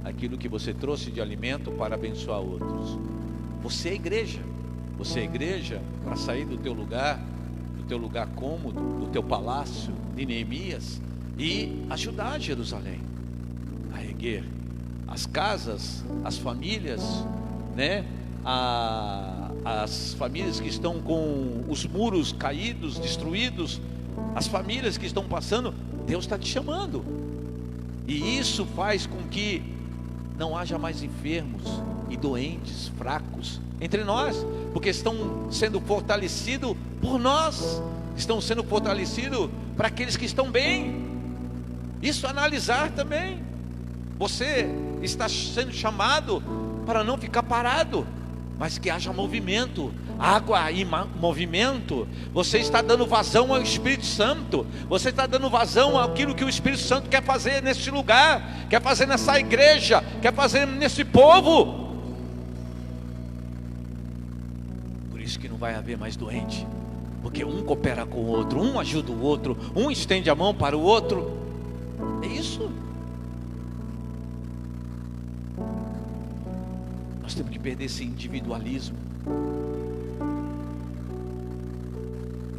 aquilo que você trouxe de alimento para abençoar outros. Você é igreja para sair do teu lugar cômodo, do teu palácio de Neemias e ajudar Jerusalém a erguer as casas, as famílias, né? As famílias que estão com os muros caídos, destruídos, as famílias que estão passando, Deus está te chamando, e isso faz com que não haja mais enfermos e doentes, fracos entre nós, porque estão sendo fortalecidos por nós, estão sendo fortalecidos para aqueles que estão bem. Isso analisar também. Você está sendo chamado para não ficar parado, mas que haja movimento, água e movimento. Você está dando vazão ao Espírito Santo, você está dando vazão àquilo que o Espírito Santo quer fazer neste lugar, quer fazer nessa igreja, quer fazer nesse povo. Por isso que não vai haver mais doente, porque um coopera com o outro, um ajuda o outro, um estende a mão para o outro. É isso. Nós temos que perder esse individualismo.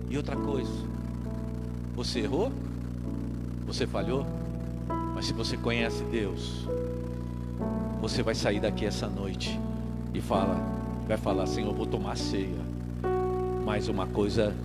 E outra coisa, você errou, você falhou, mas se você conhece Deus, você vai sair daqui essa noite e vai falar: Senhor, eu vou tomar ceia, mas uma coisa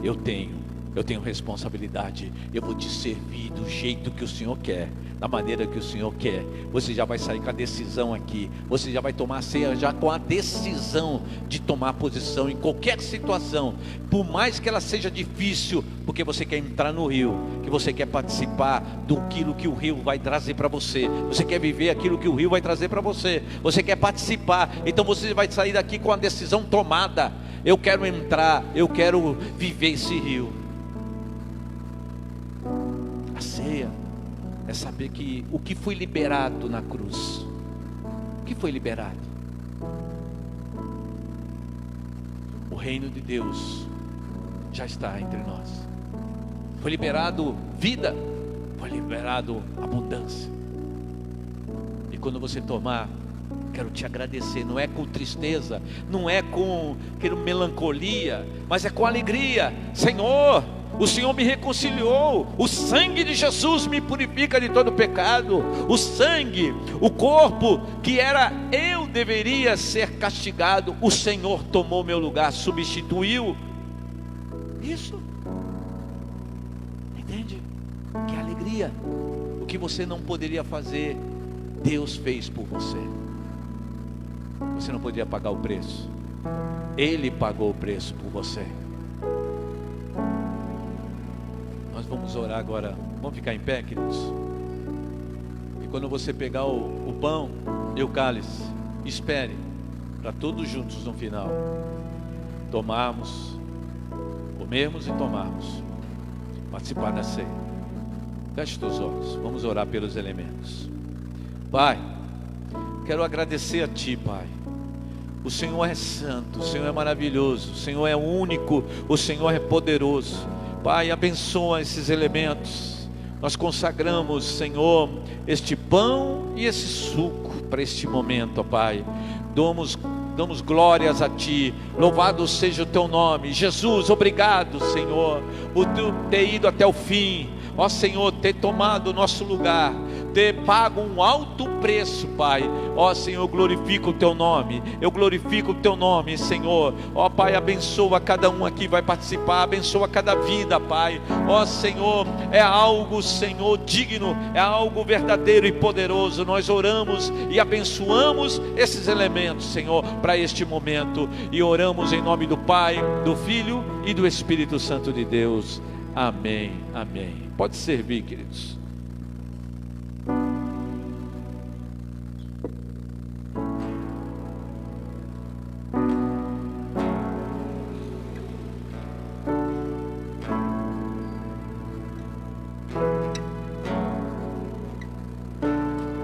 eu tenho, eu tenho responsabilidade, eu vou te servir do jeito que o Senhor quer, da maneira que o Senhor quer. Você já vai sair com a decisão aqui, você já vai tomar a ceia já com a decisão de tomar posição em qualquer situação, por mais que ela seja difícil, porque você quer entrar no rio, que você quer participar daquilo que o rio vai trazer para você, você quer viver aquilo que o rio vai trazer para você, você quer participar, então você vai sair daqui com a decisão tomada. Eu quero entrar, eu quero viver esse rio. A ceia é saber que o que foi liberado na cruz, o que foi liberado? O reino de Deus já está entre nós. Foi liberado vida, foi liberado abundância. E quando você tomar, quero te agradecer, não é com tristeza, não é com melancolia, mas é com alegria. Senhor, o Senhor me reconciliou, o sangue de Jesus me purifica de todo pecado. O sangue, o corpo que era eu deveria ser castigado, o Senhor tomou meu lugar, substituiu. Isso, entende? Que alegria. O que você não poderia fazer, Deus fez por você. Você não podia pagar o preço, Ele pagou o preço por você. Nós vamos orar agora. Vamos ficar em pé, queridos? E quando você pegar o pão e o cálice, espere para todos juntos no final tomarmos, comermos e tomarmos, participar da ceia. Feche os teus olhos, vamos orar pelos elementos. Pai, quero agradecer a Ti, Pai. O Senhor é santo, o Senhor é maravilhoso, o Senhor é único, o Senhor é poderoso. Pai, abençoa esses elementos. Nós consagramos, Senhor, este pão e esse suco para este momento, ó Pai. Damos glórias a Ti, louvado seja o Teu nome. Jesus, obrigado, Senhor, por Tu ter ido até o fim, ó Senhor, ter tomado o nosso lugar, ter pago um alto preço, Pai. Ó Senhor, eu glorifico o Teu nome, eu glorifico o Teu nome, Senhor. Ó Pai, abençoa cada um aqui vai participar, abençoa cada vida, Pai. Ó Senhor, é algo, Senhor, digno, é algo verdadeiro e poderoso. Nós oramos e abençoamos esses elementos, Senhor, para este momento, e oramos em nome do Pai, do Filho e do Espírito Santo de Deus. Amém, amém. Pode servir, queridos.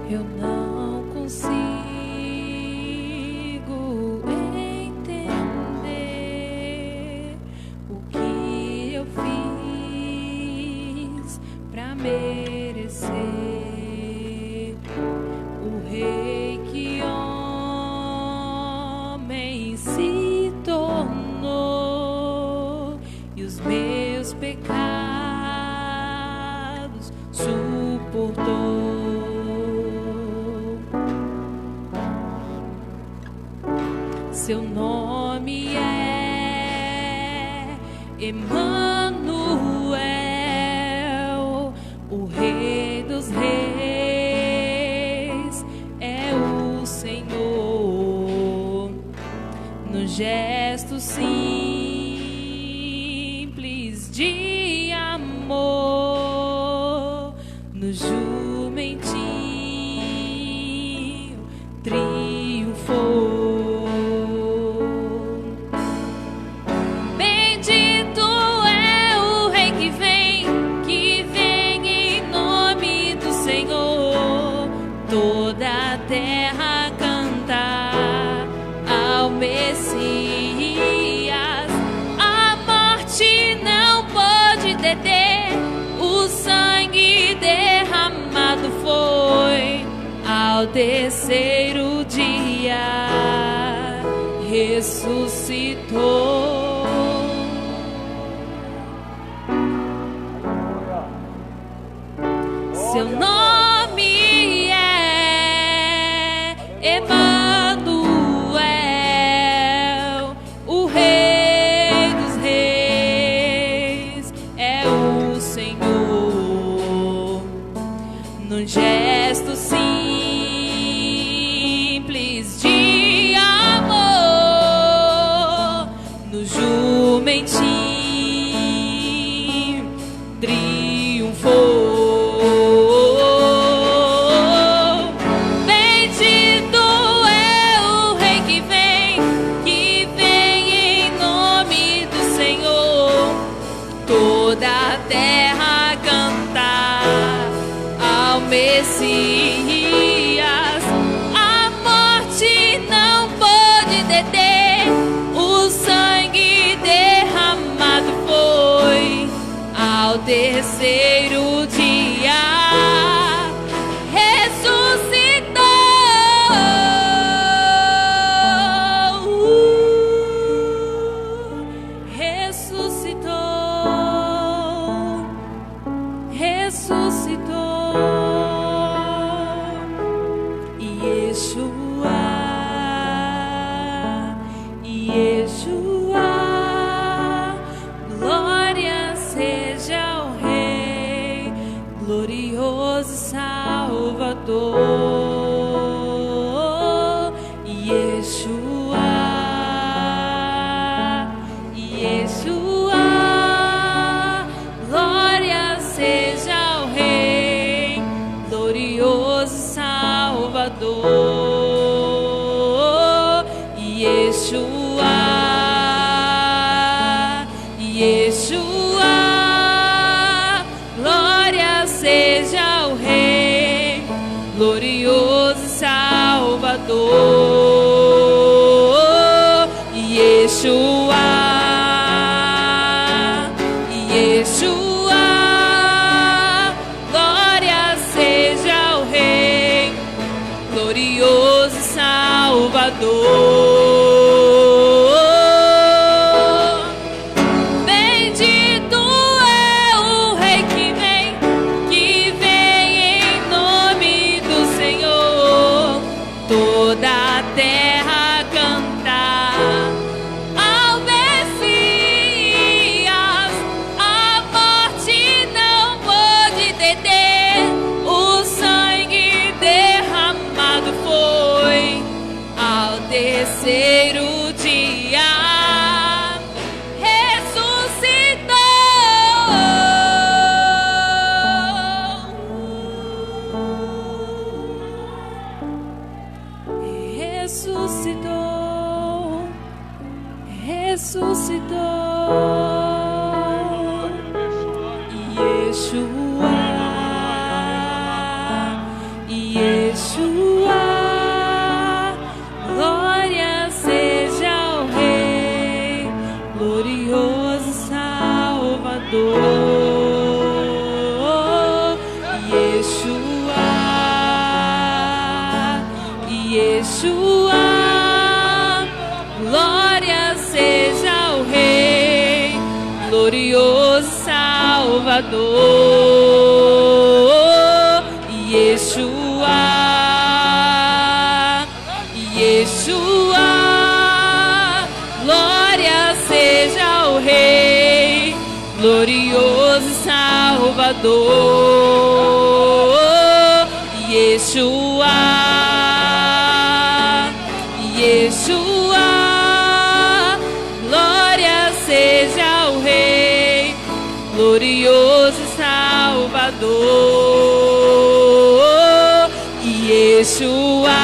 Eu não consigo entender o que eu fiz pra merecer o rei que homem se tornou e os meus pecados suportou. Seu nome é Emanuel, o Rei dos Reis é o Senhor. No gesto simples de amor, no jumentinho triunfou. Terra cantar ao Messias, a morte não pode deter, o sangue derramado foi ao terceiro dia, ressuscitou. Seu nome Emanuel, o Rei dos Reis gesto simples de amor no jumentinho triunfou. Bendito é o Rei que vem em nome do Senhor. Toda a terra cantar ao Messias. A morte não pôde deter, o sangue derramado foi. Ao terceiro dia ressuscitou. Ressuscitou. Yeshua, glória seja ao Rei, glorioso Salvador. Yeshua, glória seja ao Rei, glorioso Salvador. Yeshua, glória seja ao Rei, glorioso Salvador. Yeshua, glória seja ao Rei, glorioso Salvador. Toda a terra cantar ao Messias. A morte não pôde deter, o sangue derramado foi. Ao terceiro dia ressuscitou. Yeshua, glória seja ao Rei, glorioso Salvador. Yeshua, glória seja ao Rei, glorioso Salvador. Yeshua, glória seja ao Rei, glorioso Salvador. Yeshua, glória seja ao Rei, glorioso Salvador. Yeshua,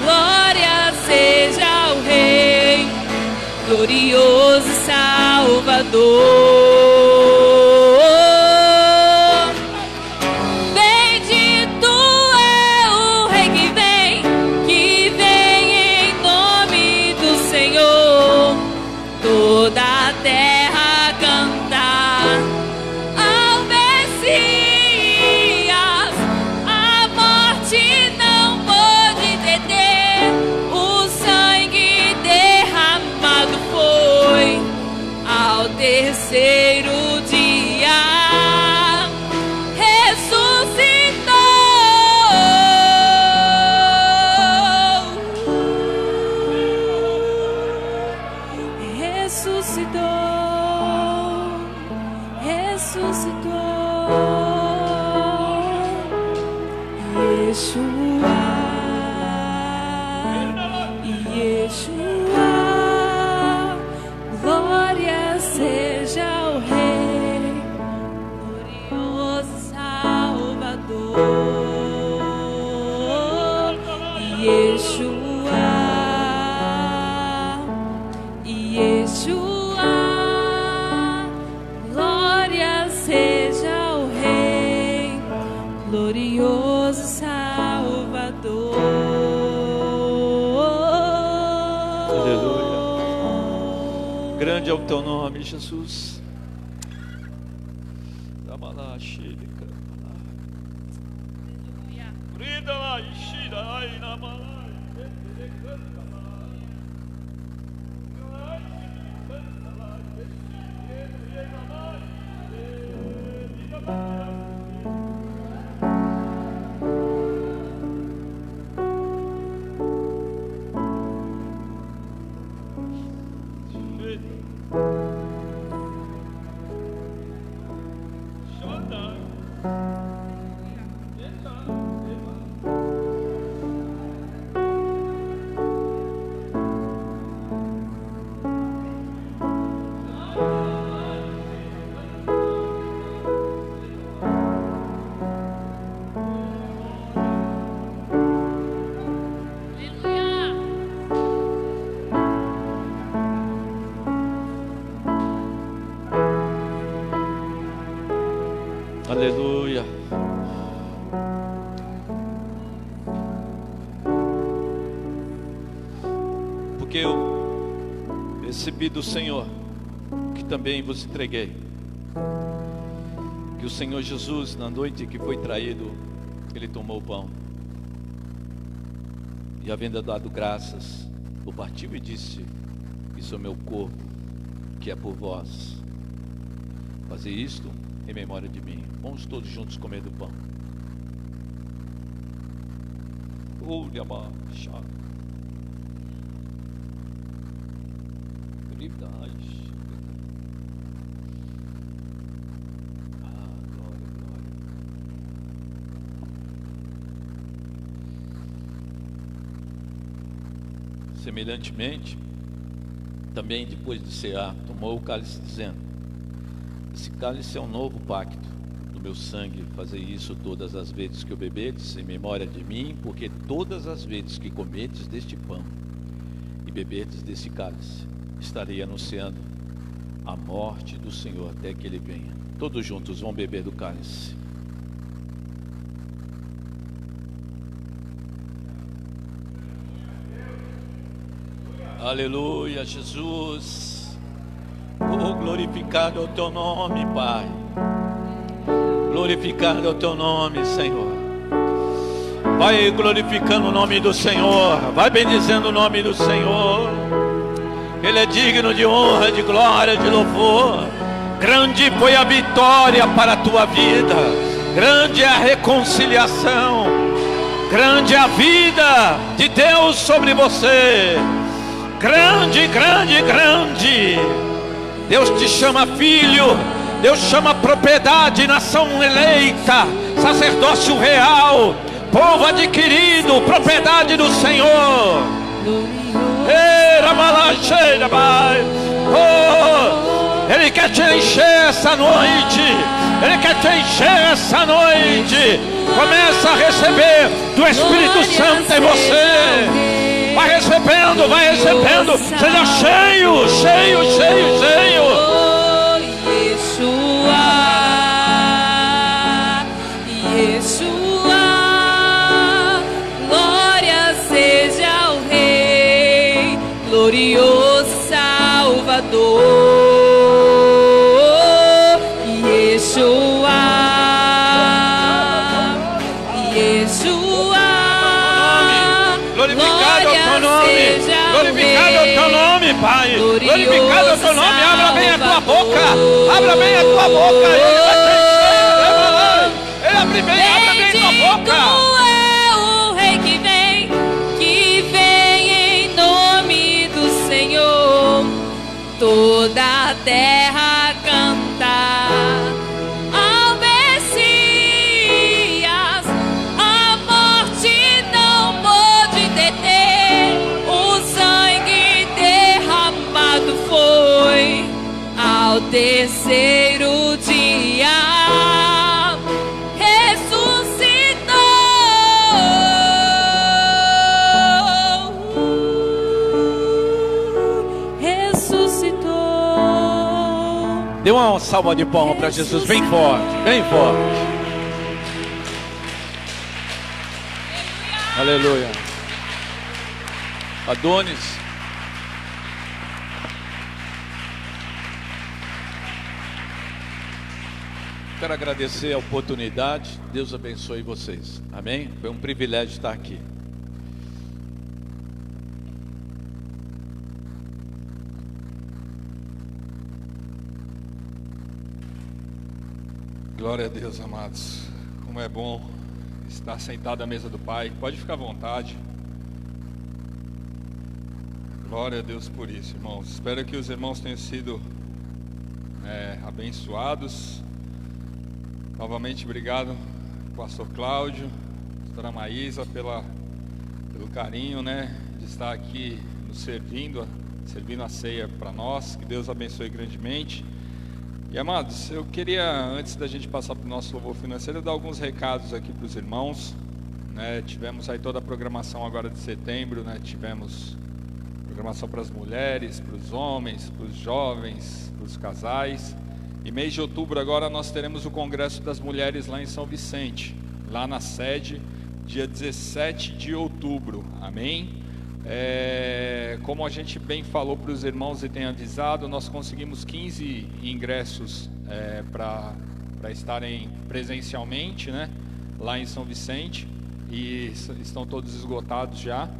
glória seja ao Rei, glorioso Salvador. Toda a terra cantar ao Messias. A morte não pôde deter, o sangue derramado foi. Ao terceiro ressuscitou. Yeshua, Yeshua, glória seja ao Rei, glorioso Salvador. Yeshua, Yeshua, glória seja ao Rei, glorioso Salvador. Aleluia. Grande é o teu nome, Jesus. Aleluia. Porque eu recebi do Senhor, que também vos entreguei, que o Senhor Jesus, na noite que foi traído, Ele tomou o pão e, havendo dado graças, o partiu e disse: isso é o meu corpo, que é por vós. Fazer isto em memória de mim. Vamos todos juntos comer do pão. Semelhantemente, também depois de cear, tomou o cálice, dizendo: esse cálice é um novo pacto do meu sangue. Fazei isso todas as vezes que o bebedes, em memória de mim, porque todas as vezes que comedes deste pão e bebedes desse cálice, estarei anunciando a morte do Senhor até que Ele venha. Todos juntos vão beber do cálice. Aleluia, Jesus. Oh, glorificado é o teu nome, Pai. Glorificado é o teu nome, Senhor. Vai glorificando o nome do Senhor. Vai bendizendo o nome do Senhor. Ele é digno de honra, de glória, de louvor. Grande foi a vitória para a tua vida. Grande é a reconciliação. Grande é a vida de Deus sobre você. Grande, grande, grande. Deus te chama filho, Deus chama propriedade, nação eleita, sacerdócio real, povo adquirido, propriedade do Senhor. Oh, Ele quer te encher essa noite, Ele quer te encher essa noite. Começa a receber do Espírito Santo em você. Vai recebendo, seja cheio, cheio, cheio, cheio. Oh, Yeshua, Yeshua, glória seja ao Rei, glorioso Salvador. Yeshua, Yeshua, glorificado é o teu nome, glorificado é o teu nome, Pai. Glorificado é o teu nome. Abra bem a tua boca, abra bem a tua boca. Ele vai te encher. Ele abre bem a tua boca. É o Rei que vem em nome do Senhor. Toda a terra canta, uma salva de palmas para Jesus, bem forte, bem forte. Aleluia. Adonis. Quero agradecer a oportunidade. Deus abençoe vocês. Amém? Foi um privilégio estar aqui. Glória a Deus, amados. Como é bom estar sentado à mesa do Pai. Pode ficar à vontade. Glória a Deus por isso, irmãos. Espero que os irmãos tenham sido abençoados. Novamente, obrigado, pastor Cláudio, pastora Maísa, pelo carinho, de estar aqui nos servindo a ceia para nós. Que Deus abençoe grandemente. E amados, eu queria, antes da gente passar para o nosso louvor financeiro, dar alguns recados aqui para os irmãos. Tivemos aí toda a programação agora de setembro, tivemos programação para as mulheres, para os homens, para os jovens, para os casais. E mês de outubro agora nós teremos o Congresso das Mulheres lá em São Vicente, lá na sede, dia 17 de outubro, amém? Como a gente bem falou para os irmãos e tem avisado, nós conseguimos 15 ingressos para estarem presencialmente, lá em São Vicente, e estão todos esgotados já.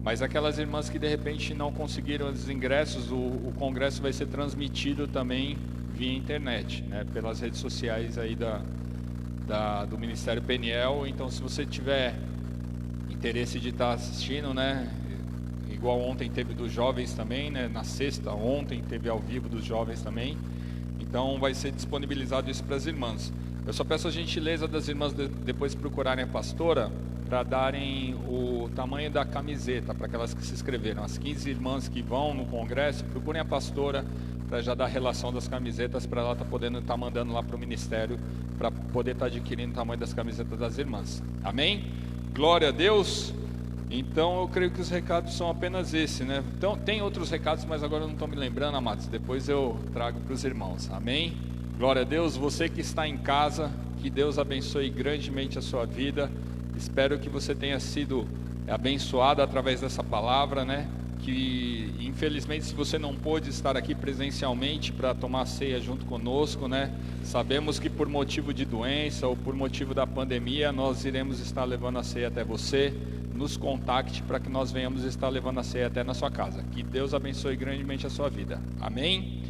Mas aquelas irmãs que de repente não conseguiram os ingressos, o congresso vai ser transmitido também via internet, pelas redes sociais aí do Ministério Peniel. Então, se você tiver interesse de estar assistindo, igual ontem teve dos jovens também, na sexta, ontem teve ao vivo dos jovens também. Então vai ser disponibilizado isso para as irmãs. Eu só peço a gentileza das irmãs depois procurarem a pastora para darem o tamanho da camiseta para aquelas que se inscreveram. As 15 irmãs que vão no congresso, procurem a pastora para já dar a relação das camisetas, para ela podendo estar mandando lá para o ministério, para poder estar adquirindo o tamanho das camisetas das irmãs. Amém? Glória a Deus. Então eu creio que os recados são apenas esse, Então tem outros recados, mas agora eu não estou me lembrando, amados. Depois eu trago para os irmãos. Amém? Glória a Deus. Você que está em casa, que Deus abençoe grandemente a sua vida. Espero que você tenha sido abençoado através dessa palavra, Que infelizmente, se você não pôde estar aqui presencialmente para tomar ceia junto conosco, Sabemos que por motivo de doença ou por motivo da pandemia, nós iremos estar levando a ceia até você. Nos contacte para que nós venhamos estar levando a ceia até na sua casa. Que Deus abençoe grandemente a sua vida. Amém?